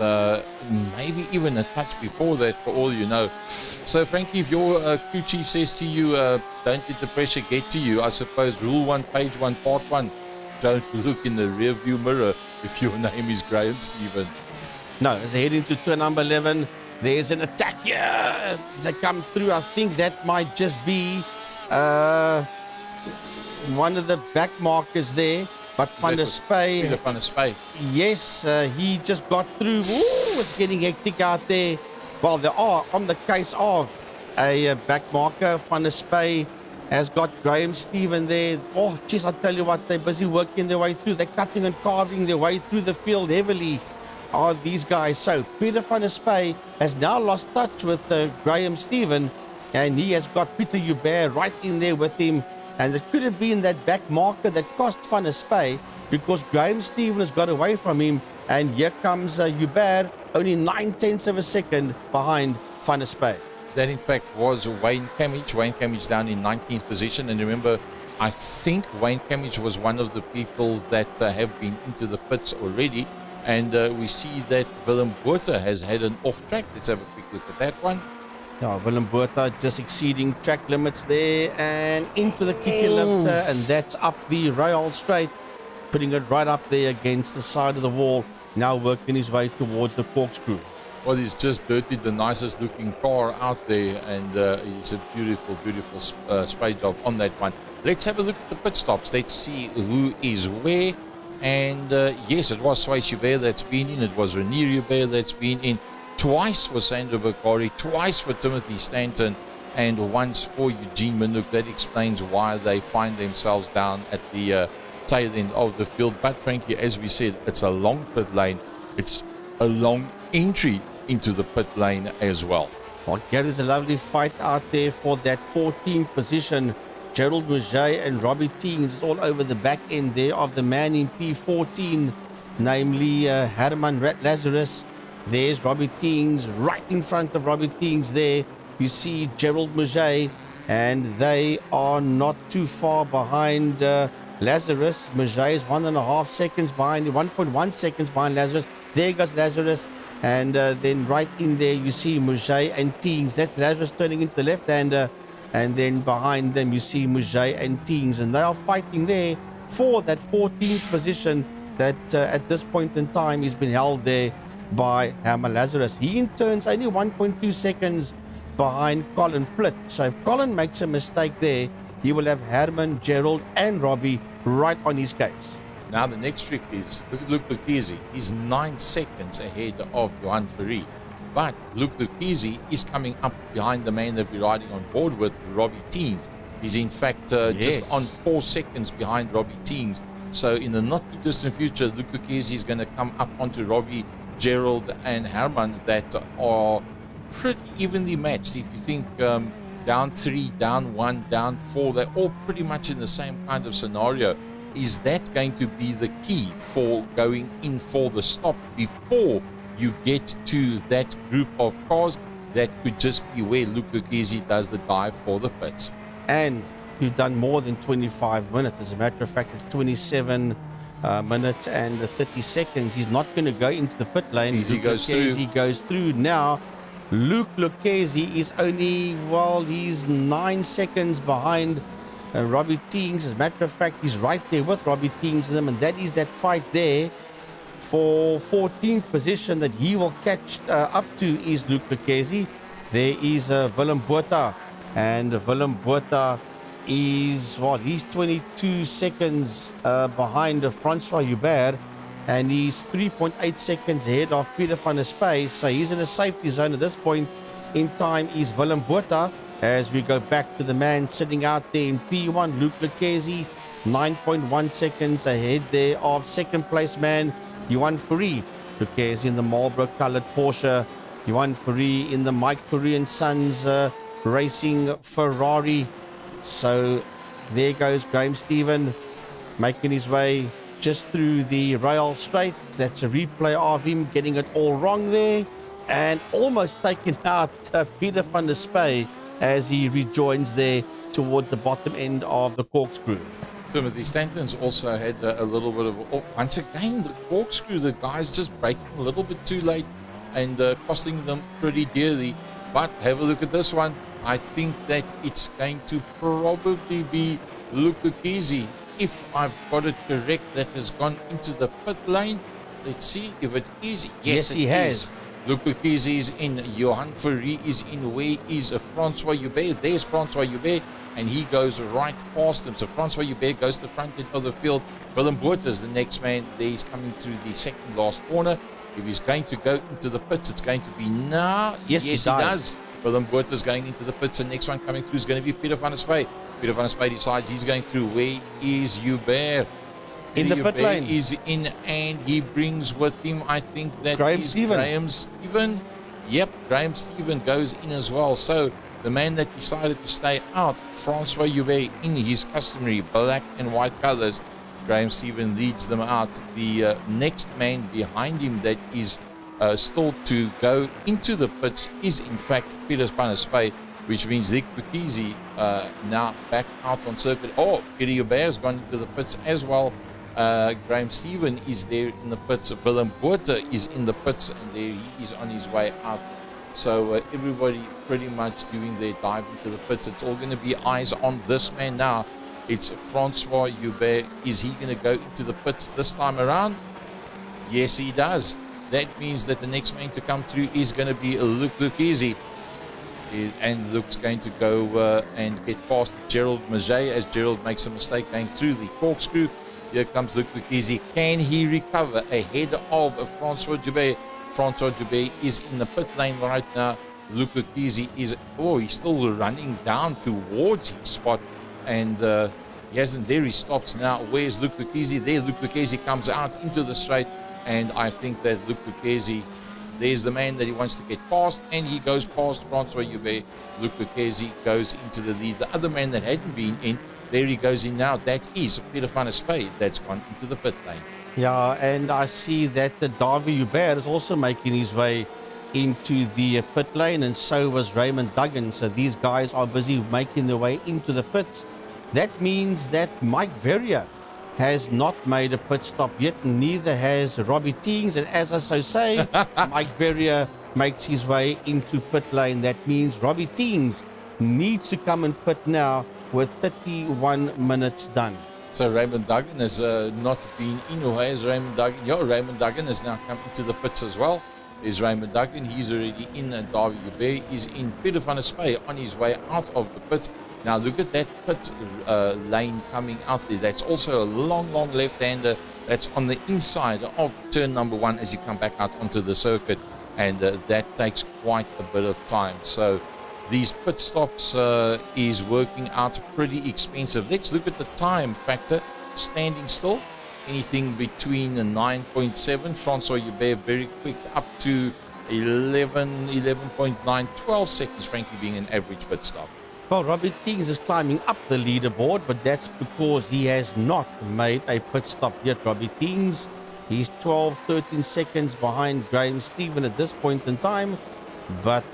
maybe even a touch before that, for all you know. So, Frankie, if your crew chief says to you, don't let the pressure get to you, I suppose rule 1, page 1, part 1, don't look in the rear view mirror if your name is Graham Stephen. No, as they head into turn number 11, there's an attack here. As they come through, I think that might just be one of the back markers there. But Van der Spey, Peter van der Spey. Yes, he just got through. Ooh, it's getting hectic out there. Well, they are on the case of a back marker. Van der Spey has got Graham Stephen there. Oh, geez, I tell you what, they're busy working their way through. They're cutting and carving their way through the field heavily, are these guys. So Peter van der Spey has now lost touch with Graham Stephen, and he has got Peter Hubert right in there with him. And it could have been that back marker that cost Van der Spey, because Graham Stephen has got away from him. And here comes Hubert, only 9/10 of a second behind Van der Spey. That, in fact, was Wayne Camage. Wayne Camage down in 19th position. And remember, I think Wayne Camage was one of the people that have been into the pits already. And we see that Willem Botha has had an off track. Let's have a quick look at that one. Yeah, Willem Botha just exceeding track limits there and into the kitty lift, and that's up the rail straight, putting it right up there against the side of the wall, now working his way towards the corkscrew. Well, he's just dirtied the nicest looking car out there, and it's a beautiful, beautiful spray job on that one. Let's have a look at the pit stops. Let's see who is where. And yes, it was Swayze Hubert that's been in. It was Renier Hubert that's been in. Twice for Sandro Bakari, twice for Timothy Stanton, and once for Eugene Minuk. That explains why they find themselves down at the tail end of the field. But frankly, as we said, it's a long pit lane. It's a long entry into the pit lane as well. Well, here is a lovely fight out there for that 14th position. Gerald Mouget and Robbie Teens is all over the back end there of the man in P14, namely Herman Lazarus. There's Robbie Teens right in front of Robbie Teens there. You see Gerald Mouget, and they are not too far behind Lazarus. Mouget is 1.5 seconds behind, 1.1 seconds behind Lazarus. There goes Lazarus, and then right in there you see Mouget and Teens. That's Lazarus turning into the left-hander, and then behind them you see Mouget and Teens, and they are fighting there for that 14th position that at this point in time has been held there by Herman Lazarus. He in turns only 1.2 seconds behind Colin Plitt. So if Colin makes a mistake there, he will have Herman, Gerald and Robbie right on his case. Now the next trick is, look at Luke Lucchese. He's 9 seconds ahead of Johan Ferry. But Luke Lucchese is coming up behind the man that we're riding on board with, Robbie Teens. He's in fact just on 4 seconds behind Robbie Teens. So in the not too distant future, Luke Lucchese is going to come up onto Robbie, Gerald and Herman that are pretty evenly matched. If you think down 3, down 1, down 4, they're all pretty much in the same kind of scenario. Is that going to be the key for going in for the stop before you get to that group of cars? That could just be where Luke Lucchese does the dive for the pits. And you've done more than 25 minutes. As a matter of fact, it's 27 minutes and 30 seconds. He's not going to go into the pit lane. He goes through now. Luke Lucchese is only, well, he's 9 seconds behind Robbie Teens. As a matter of fact, he's right there with Robbie Teens and them, and that is that fight there for 14th position that he will catch up to is Luke Lucchese. There is Willem Botha, and Willem Botha is, well, he's 22 seconds behind Francois Hubert, and he's 3.8 seconds ahead of Peter van der Spey. So he's in a safety zone at this point in time. Is Willem Botha, as we go back to the man sitting out there in P1, Luke Lucchesi, 9.1 seconds ahead there of second place man Johan Fourie. Lucchesi in the Marlboro coloured Porsche, Johan Fourie in the Mike Fourie and Sons racing Ferrari. So there goes Graham Stephen making his way just through the rail straight. That's a replay of him getting it all wrong there and almost taking out Peter van der Spey as he rejoins there towards the bottom end of the Corkscrew. Timothy Stanton's also had a little bit of, once again, the Corkscrew, the guys just breaking a little bit too late and costing them pretty dearly. But have a look at this one. I think that it's going to probably be Luke Lucchesi, if I've got it correct, that has gone into the pit lane. Let's see if it is. Yes, he has. Luke Lucchesi is in. Johan Fourie is in. Where is Francois Joubert? There's Francois Joubert, and he goes right past him. So Francois Joubert goes to the front end of the field. Willem Botha is the next man. There he's coming through the second last corner. If he's going to go into the pits, it's going to be now. Yes, he does. Willem Botha is going into the pits. The next one coming through is going to be Peter van der Spey. Peter van der Spey decides he's going through. Where is Joubert? In the pit lane. Is in, and he brings with him, I think that Graham is Stephen. Graham Stephen. Yep, Graham Stephen goes in as well. So the man that decided to stay out, Francois Joubert, in his customary black and white colors, Graham Stephen leads them out. The next man behind him that is still to go into the pits is in fact Peter van der Spey, which means Luke Lucchesi now back out on circuit. Oh, Peter Joubert has gone into the pits as well. Graham Stephen is there in the pits. Willem Botha is in the pits, and there he is on his way out. So everybody pretty much doing their dive into the pits. It's all going to be eyes on this man now. It's Francois Joubert. Is he going to go into the pits this time around? Yes, he does. That means that the next man to come through is going to be Luke Lucchesi. And Luke's going to go and get past Gerald Maget as Gerald makes a mistake going through the Corkscrew. Here comes Luke Lucchesi. Can he recover ahead of Francois Joubert? Francois Joubert is in the pit lane right now. Luke Lucchesi is, he's still running down towards his spot. And he hasn't, there he stops now. Where's Luke Lucchesi? There Luke Lucchesi comes out into the straight. And I think that Luke Lucchesi, there's the man that he wants to get past, and he goes past Francois Joubert. Luke Lucchesi goes into the lead. The other man that hadn't been in, there he goes in now. That is Peter van der Spey that's gone into the pit lane. Yeah, and I see that the Davi Joubert is also making his way into the pit lane, and so was Raymond Duggan. So these guys are busy making their way into the pits. That means that Mike Verrier has not made a pit stop yet, and neither has Robbie Teings. And as I so say, Mike Verrier makes his way into pit lane. That means Robbie Teings needs to come and pit now with 31 minutes done. So Raymond Duggan has not been in. Or has Raymond Duggan? Yeah, Raymond Duggan has now come into the pits as well. There's Raymond Duggan. He's already in. Davi Joubert is in. Peter van der Spey on his way out of the pits. Now look at that pit lane coming out there. That's also a long left-hander. That's on the inside of turn number 1 as you come back out onto the circuit. And that takes quite a bit of time. So these pit stops is working out pretty expensive. Let's look at the time factor. Standing still, anything between 9.7. Francois Joubert very quick up to 11.9, 12 seconds, frankly, being an average pit stop. Well, Robbie Teings is climbing up the leaderboard, but that's because he has not made a pit stop yet. Robbie Teings, he's 12, 13 seconds behind Graham Stephen at this point in time. But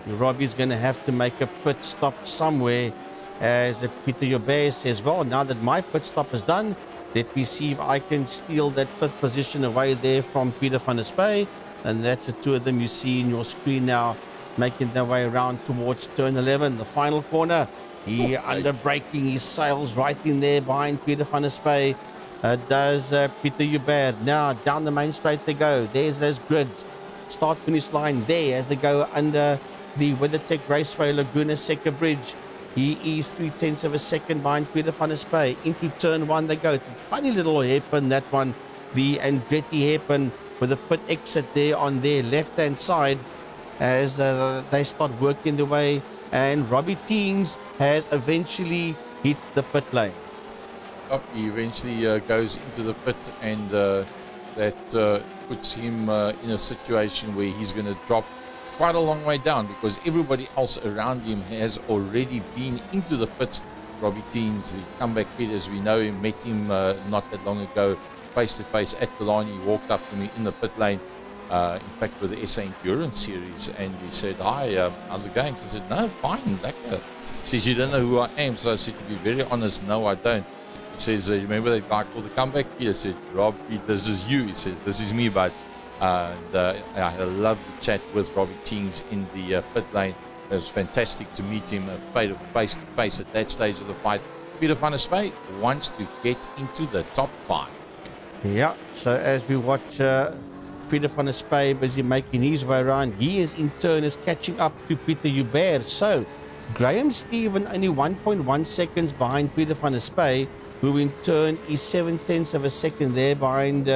Robbie's going to have to make a pit stop somewhere. As Peter Joubert says, well, now that my pit stop is done, let me see if I can steal that 5th position away there from Peter van der Spey. And that's the two of them you see in your screen now, making their way around towards turn 11, the final corner. He under braking his sails right in there behind Peter van der Spey. Does Peter Joubert. Now down the main straight they go. There's those grids. Start finish line there as they go under the WeatherTech Raceway Laguna Seca bridge. He is 0.3 of a second behind Peter van der Spey. Into turn 1 they go. It's a funny little hairpin, that one. the Andretti hairpin with the pit exit there on their left-hand side as they start working their way, and Robbie Teens has eventually hit the pit lane. Up, he eventually goes into the pit, and that puts him in a situation where he's going to drop quite a long way down because everybody else around him has already been into the pits. Robbie Teens, the comeback kid as we know him, met him not that long ago face to face at Killarney. He walked up to me in the pit lane, in fact with the SA Endurance Series, and he said, "Hi, how's it going?" So I said, "No, fine, lekker." He says, "You don't know who I am?" So I said, "To be very honest, no, I don't." He says, "Remember that guy called the comeback kid?" I said, "Rob, this is you." He says, "This is me, bud." And I had a lovely chat with Robbie Teens in the pit lane. It was fantastic to meet him face to face at that stage of the fight. Peter van der Spey wants to get into the top 5. Yeah, so as we watch Peter van der Spey busy making his way around, he is in turn is catching up to Peter Hubert. So Graham Stephen only 1.1 seconds behind Peter van der Spey, who in turn is 7/10 of a second there behind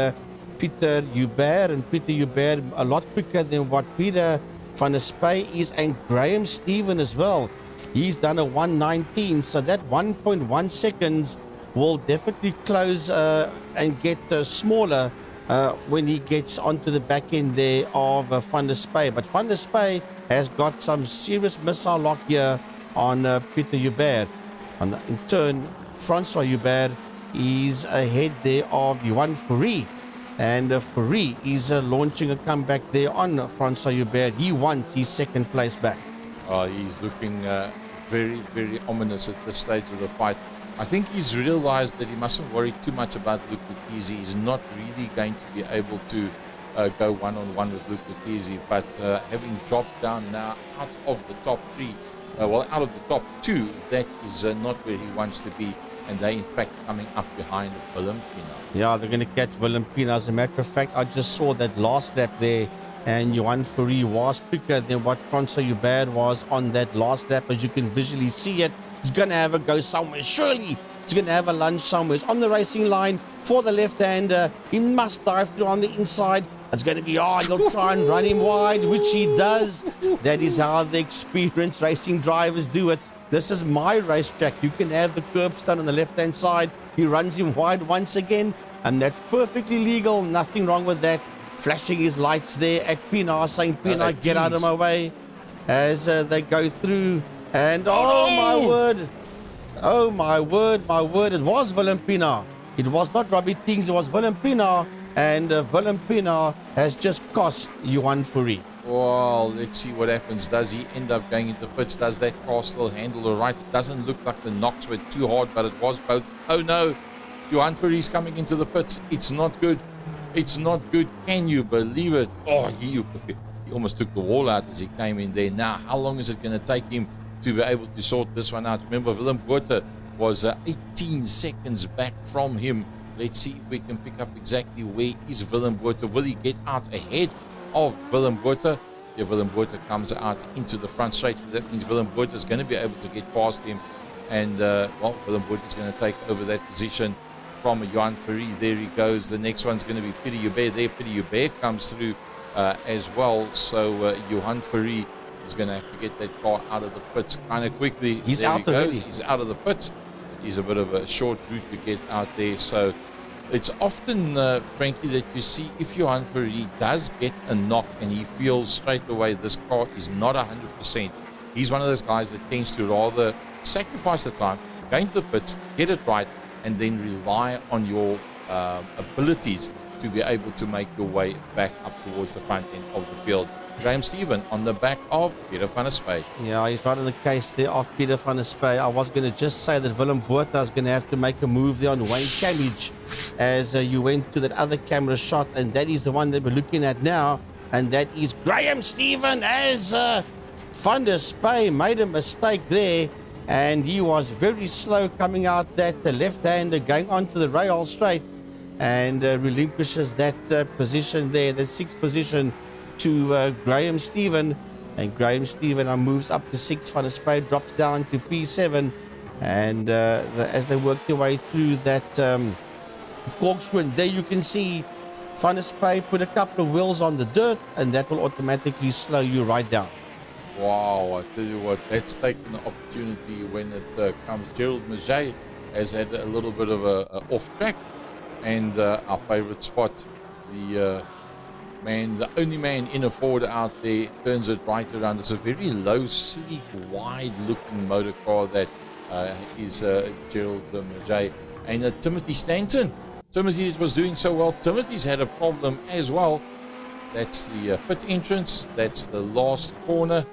Peter Hubert, and Peter Hubert a lot quicker than what Peter van der Spey is, and Graham Stephen as well. He's done a 1:19, so that 1.1 seconds will definitely close and get smaller when he gets onto the back end there of van der Spey. But van der Spey has got some serious missile lock here on Peter Hubert. In turn, Francois Hubert is ahead there of Johan Fourie. And Fourie is launching a comeback there on Francois Hubert. He wants his second place back. He's looking very, very ominous at this stage of the fight. I think he's realized that he mustn't worry too much about Luke Lukisi. He's not really going to be able to go one-on-one with Luke Lukisi. But having dropped down now out of the top 3, out of the top 2, that is not where he wants to be. And they in fact coming up behind Willem Pina. Yeah, they're going to catch Willem Pina. As a matter of fact, I just saw that last lap there, and Johan Fourie was quicker than what Francois Hubert was on that last lap. As you can visually see it, he's going to have a go somewhere. Surely he's going to have a lunge somewhere. He's on the racing line for the left-hander. He must dive through on the inside. It's going to be hard. He'll try and run him wide, which he does. That is how the experienced racing drivers do it. This is my racetrack. You can have the curbstone on the left-hand side. He runs him wide once again, and that's perfectly legal. Nothing wrong with that. Flashing his lights there at Pina, saying, "Pina, get out of my way," as they go through. And my word. Oh, my word. It was Willem Pina. It was not Robbie Teens. It was Willem Pina. And Willem Pina has just cost Johan Fourie. Well, let's see what happens. Does he end up going into pits? Does that car still handle all right? It doesn't look like the knocks were too hard, but it was both. Oh no, Johan Fourie is coming into the pits. It's not good. It's not good. Can you believe it? Oh, he almost took the wall out as he came in there. Now, how long is it going to take him to be able to sort this one out? Remember, Willem Botha was 18 seconds back from him. Let's see if we can pick up exactly where is Willem Botha. Will he get out ahead of Willem Botha? If Willem Botha comes out into the front straight, that means Willem Botha is going to be able to get past him, and Willem Botha is going to take over that position from Johan Fourie. There he goes. The next one's going to be Peter Hubert. There Peter Hubert comes through as well, so Johan Fourie is going to have to get that car out of the pits kind of quickly. He's out already. He's out of the pits. He's a bit of a short route to get out there, so it's often, frankly, that you see if Johan Fourie does get a knock and he feels straight away this car is not 100%. He's one of those guys that tends to rather sacrifice the time, go into the pits, get it right, and then rely on your abilities to be able to make your way back up towards the front end of the field. Graham Stephen on the back of Peter van der Spey. Yeah, he's right in the case there of Peter van der Spey. I was going to just say that Willem Botha is going to have to make a move there on Wayne Cabbage as you went to that other camera shot, and that is the one that we're looking at now, and that is Graham Stephen as van der Spey made a mistake there, and he was very slow coming out that left-hander going onto the rail straight, and relinquishes that position there, the 6th position, to Graham Stephen, and Graham Stephen moves up to 6th. Van der Spey drops down to P7, and as they work their way through that Corkscrew, and there you can see Van der Spy put a couple of wheels on the dirt, and that will automatically slow you right down. Wow, I tell you what, that's taken the opportunity when it comes. Gerald Maget has had a little bit of a off track, and our favorite spot, the only man in a Ford out there, turns it right around. It's a very low, sleek, wide-looking motor car that is Gerald Maget. And Timothy Stanton. Timothy was doing so well. Timothy's had a problem as well. That's the pit entrance. That's the last corner.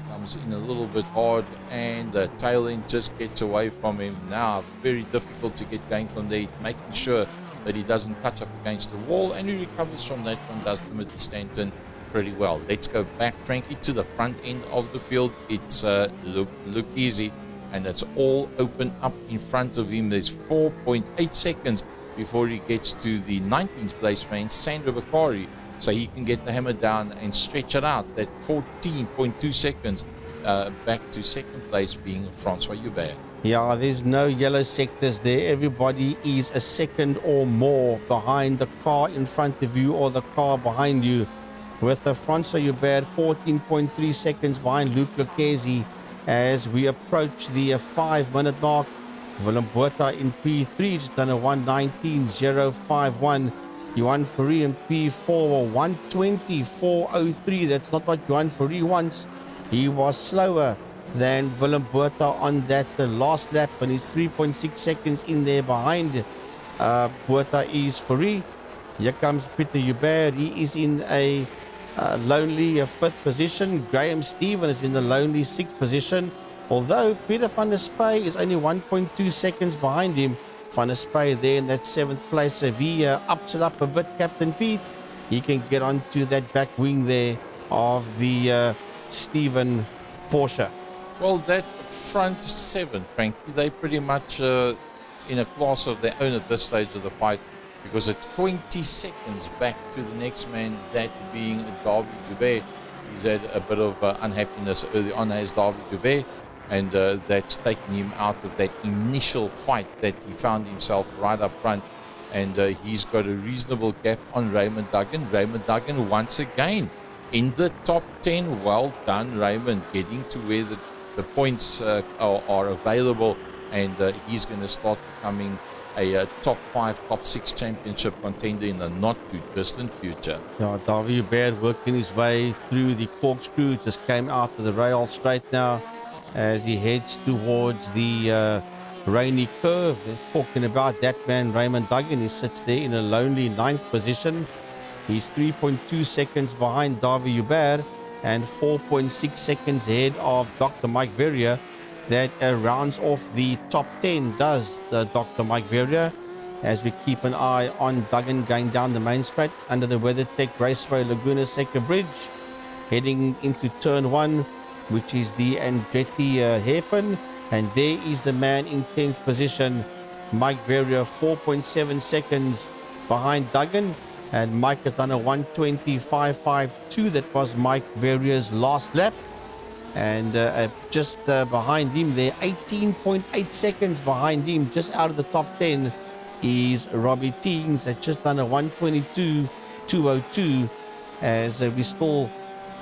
Comes in a little bit hard, and the tail end just gets away from him. Now, very difficult to get going from there, making sure that he doesn't touch up against the wall, and he recovers from that one, does Timothy Stanton pretty well. Let's go back, Frankie, to the front end of the field. It's look easy, and it's all open up in front of him. There's 4.8 seconds before he gets to the 19th place man, Sandro Bakari, so he can get the hammer down and stretch it out. That 14.2 seconds back to second place being Francois Hubert. Yeah, there's no yellow sectors there. Everybody is a second or more behind the car in front of you or the car behind you. With Francois Hubert 14.3 seconds behind Luc Lucchesi as we approach the 5-minute mark. Willem Botha in P3, just done a 1:19.051. Johan Fourie in P4, 1:20.403. That's not what Johan Fourie wants. He was slower than Willem Botha on that last lap, and he's 3.6 seconds in there behind Botha is Fourie. Here comes Peter Hubert. He is in a lonely 5th position. Graham Stephen is in the lonely 6th position. Although Peter van der Spy is only 1.2 seconds behind him. Van der Spy there in that 7th place. If he ups it up a bit, Captain Pete, he can get onto that back wing there of the Stephen Porsche. Well, that front 7, Frankie, they pretty much in a class of their own at this stage of the fight, because it's 20 seconds back to the next man, that being David Joubert. He's had a bit of unhappiness early on as David Joubert, and that's taken him out of that initial fight that he found himself right up front, and he's got a reasonable gap on Raymond Duggan. Raymond Duggan once again in the top 10. Well done, Raymond, getting to where the points are available, and he's going to start becoming a top 5, top 6 championship contender in the not too distant future. Yeah, David Hubert working his way through the Corkscrew, just came out of the rail straight now as he heads towards the rainy curve. They're talking about that man, Raymond Duggan. He sits there in a lonely 9th position. He's 3.2 seconds behind David Hubert and 4.6 seconds ahead of Dr. Mike Verrier. That rounds off the top 10, does the Dr. Mike Verrier, as we keep an eye on Duggan going down the main straight under the WeatherTech Raceway Laguna Seca Bridge, heading into turn 1, which is the Andretti hairpin, and there is the man in 10th position, Mike Verrier, 4.7 seconds behind Duggan, and Mike has done a 1:20.552. That was Mike Verrier's last lap. And just behind him there, 18.8 seconds behind him, just out of the top 10, is Robbie Teens. That's just done a 1:22.202. As we still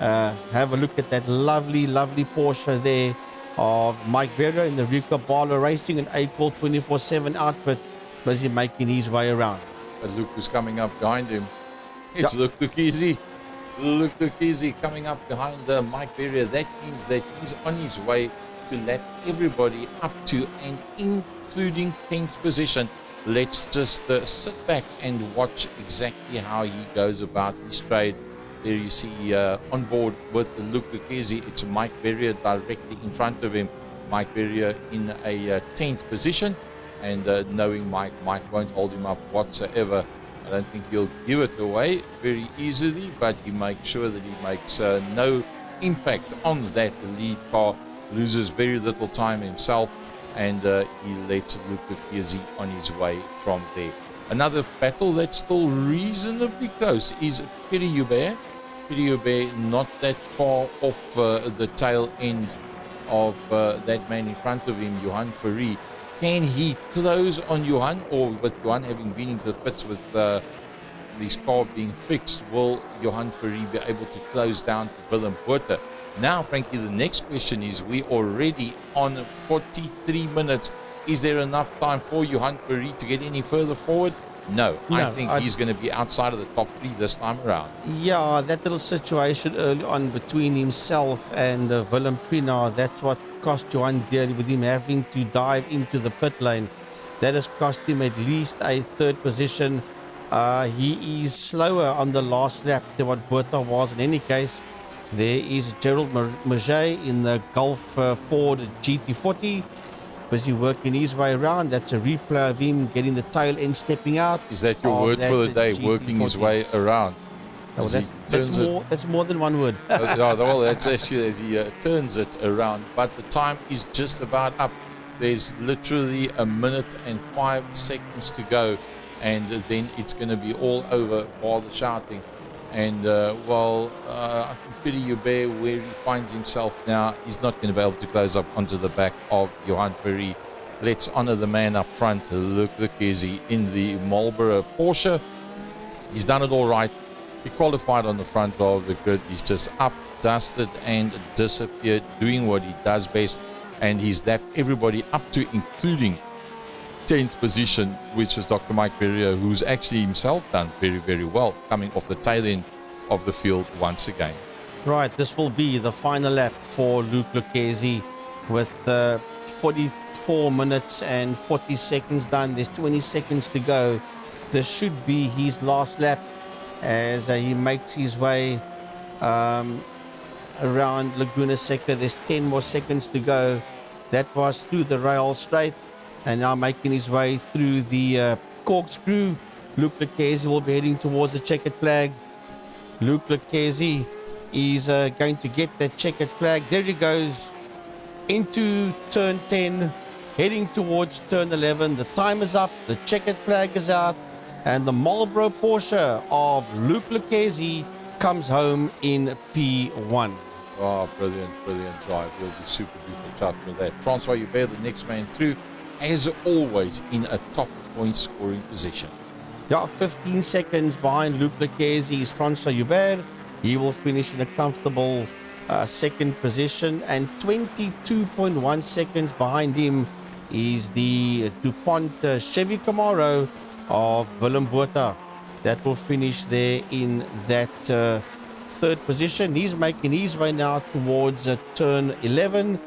have a look at that lovely, lovely Porsche there of Mike Verrier in the Rico Barlow Racing and A-Call 24/7 outfit, busy making his way around. But Luke was coming up behind him. It's Luke Lucchesi. Luke Lucchesi coming up behind Mike Verrier. That means that he's on his way to lap everybody up to and including 10th position. Let's just sit back and watch exactly how he goes about his trade. There you see on board with Luke Lucchesi, it's Mike Verrier directly in front of him. Mike Verrier in a 10th position, and knowing Mike won't hold him up whatsoever. I don't think he'll give it away very easily, but he makes sure that he makes no impact on that lead car, loses very little time himself, and he lets Luke Lucchesi on his way from there. Another battle that's still reasonably close is Peter Hubert. Peter Hubert not that far off the tail end of that man in front of him, Johan Fourie. Can he close on Johan, or with Johan having been into the pits with his car being fixed, will Johan Ferry be able to close down to Willem Botha? Now, Frankie, the next question is, we're already on 43 minutes. Is there enough time for Johan Ferry to get any further forward? No, I think he's going to be outside of the top 3 this time around. Yeah, that little situation early on between himself and Willem Pina, that's what cost Johan dearly, with him having to dive into the pit lane. That has cost him at least a 3rd position. He is slower on the last lap than what Botha was. In any case, there is Gerald Maget in the Gulf Ford GT40, busy working his way around. That's a replay of him getting the tail end, stepping out. Is that your word for the day, GT40. Working his way around? No, that's more than one word. Well, that's actually as he turns it around. But the time is just about up. There's literally 1 minute and 5 seconds to go, and then it's going to be all over while the shouting. And I think Peter Hubert, where he finds himself now, he's not going to be able to close up onto the back of Johan Ferry. Let's honor the man up front. Look, is he in the Marlboro Porsche? He's done it all right. He qualified on the front of the grid. He's just up, dusted, and disappeared, doing what he does best. And he's lapped everybody up to, including 10th position, which is Dr. Mike Perrier, who's actually himself done very, very well, coming off the tail end of the field once again. Right, this will be the final lap for Luke Lucchesi with 44 minutes and 40 seconds done. There's 20 seconds to go. This should be his last lap as he makes his way around Laguna Seca. There's 10 more seconds to go. That was through the rail straight, and now making his way through the corkscrew. Luke Lucchesi will be heading towards the checkered flag. Luke Lucchesi is going to get that checkered flag. There he goes into turn 10, heading towards turn 11. The time is up, the checkered flag is out, and the Marlboro Porsche of Luke Lucchesi comes home in P1. Oh, brilliant drive. He'll be super duper chuffed with that. Francois Hubert, the next man through, as always, in a top point scoring position. Yeah, 15 seconds behind Luke Lucchesi is Francois Hubert. He will finish in a comfortable 2nd position, and 22.1 seconds behind him is the DuPont Chevy Camaro of Willem Botha. That will finish there in that 3rd position. He's making his way now towards turn 11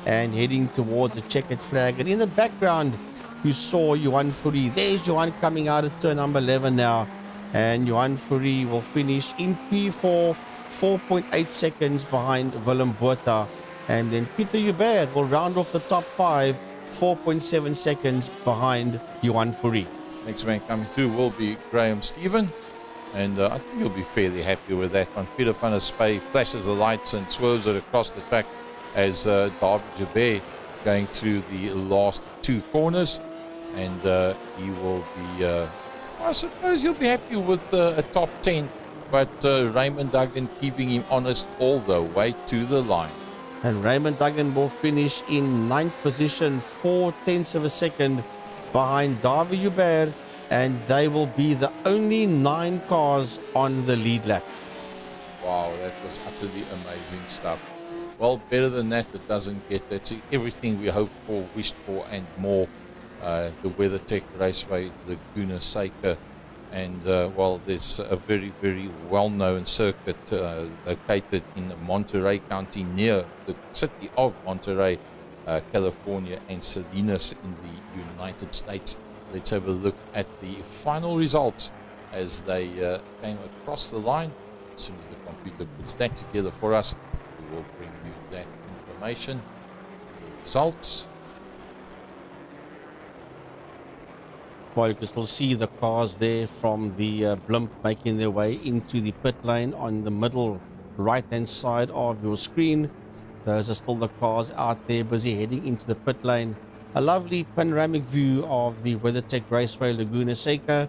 and heading towards the checkered flag. And in the background, you saw Johan Ferry. There's Johan coming out of turn number 11 now. And Johan Ferry will finish in P4, 4.8 seconds behind Willem Botha. And then Peter Hubert will round off the top 5, 4.7 seconds behind Johan Ferry. Next man coming through will be Graham Stephen. And I think he'll be fairly happy with that one. Peter van der Spey flashes the lights and swerves it across the track as David Jabet going through the last 2 corners. And he will be, I suppose he'll be happy with a top 10. But Raymond Duggan keeping him honest all the way to the line. And Raymond Duggan will finish in 9th position, 0.4 of a second behind David Hubert. And they will be the only 9 cars on the lead lap. Wow, that was utterly amazing stuff. Well, better than that, it doesn't get. That's everything we hoped for, wished for, and more. The WeatherTech Raceway Laguna Seca. And, there's a very, very well-known circuit located in Monterey County, near the city of Monterey, California, and Salinas in the United States. Let's have a look at the final results as they came across the line. As soon as the computer puts that together for us, we will bring you that information. Results. Well, you can still see the cars there from the blimp making their way into the pit lane on the middle right-hand side of your screen. Those are still the cars out there busy heading into the pit lane. A lovely panoramic view of the WeatherTech Raceway Laguna Seca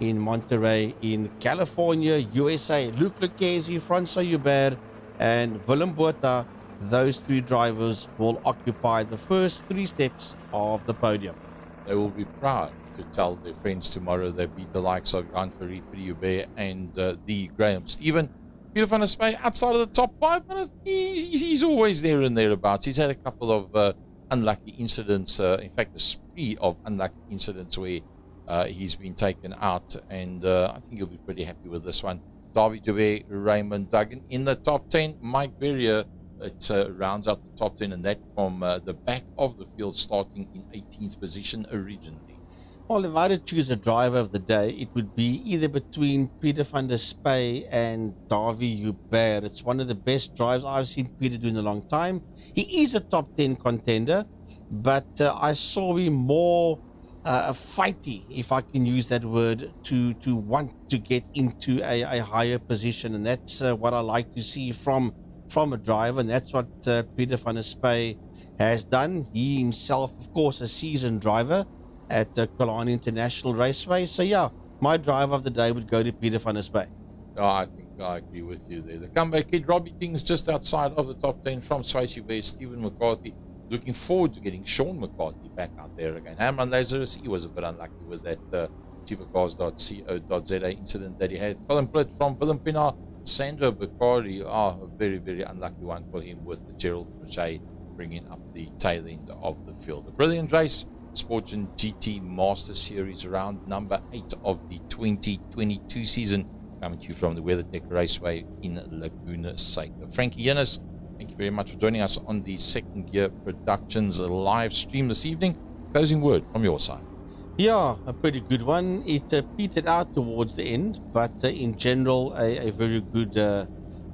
in Monterey in California, USA. Luke Lucchesi, Francois Hubert, and Willem Botha, those three drivers will occupy the first three steps of the podium. They will be proud to tell their friends tomorrow they beat the likes of Jan Farid Priube and the Graham Stephen. Peter van der Spey outside of the top five, but he's always there and thereabouts. He's had a couple of unlucky incidents, in fact, a spree of unlucky incidents where he's been taken out, and I think he'll be pretty happy with this one. David Joubert, Raymond Duggan in the top 10. Mike Berrier, it rounds out the top 10, and that from the back of the field, starting in 18th position originally. Well, if I had to choose a driver of the day, it would be either between Peter van der Spey and David Joubert. It's one of the best drives I've seen Peter do in a long time. He is a top 10 contender, but I saw him more fighty, if I can use that word, to want to get into a higher position, and that's what I like to see from a driver, and that's what Peter van der Spey has done. He himself, of course, a seasoned driver at Killarney International Raceway. So yeah, my driver of the day would go to Peter van der Spey. Oh, I think I agree with you there. The comeback kid, Robbie King's just outside of the top 10 from Swayze Bay. Stephen McCarthy, looking forward to getting Sean McCarthy back out there again. Hamran Lazarus, he was a bit unlucky with that cheapercars.co.za incident that he had. Colin Plitt from Willem Pinaar, Sandro Bakari, a very, very unlucky one for him with Gerald Crochet bringing up the tail end of the field. A brilliant race. Sportgen GT Master Series round number 8 of the 2022 season, coming to you from the WeatherTech Raceway in Laguna Seca. Frankie Yennis, thank you very much for joining us on the Second Gear Productions live stream this evening. Closing word from your side. Yeah, a pretty good one. It petered out towards the end, but in general, a very good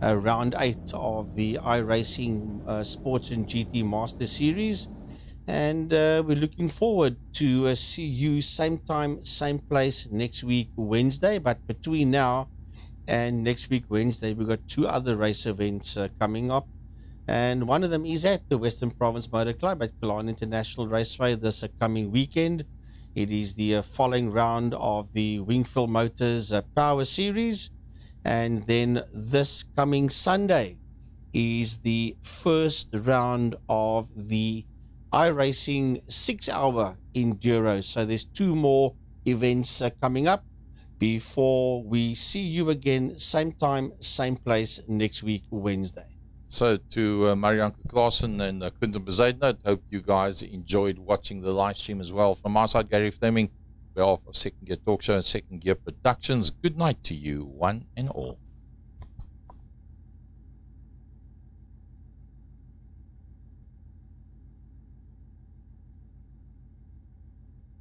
round 8 of the iRacing Sportgen GT Master Series. And we're looking forward to see you same time, same place next week, Wednesday. But between now and next week, Wednesday, we've got 2 other race events coming up. And one of them is at the Western Province Motor Club at Killarney International Raceway this coming weekend. It is the following round of the Wingfield Motors Power Series. And then this coming Sunday is the first round of the iRacing 6-hour enduro. So there's 2 more events coming up before we see you again, same time, same place next week, Wednesday. So to Marianne Klaassen and Clinton Bezuidenhout, hope you guys enjoyed watching the live stream as well. From our side, Gary Fleming, on behalf of Second Gear Talk Show and Second Gear Productions, good night to you, one and all.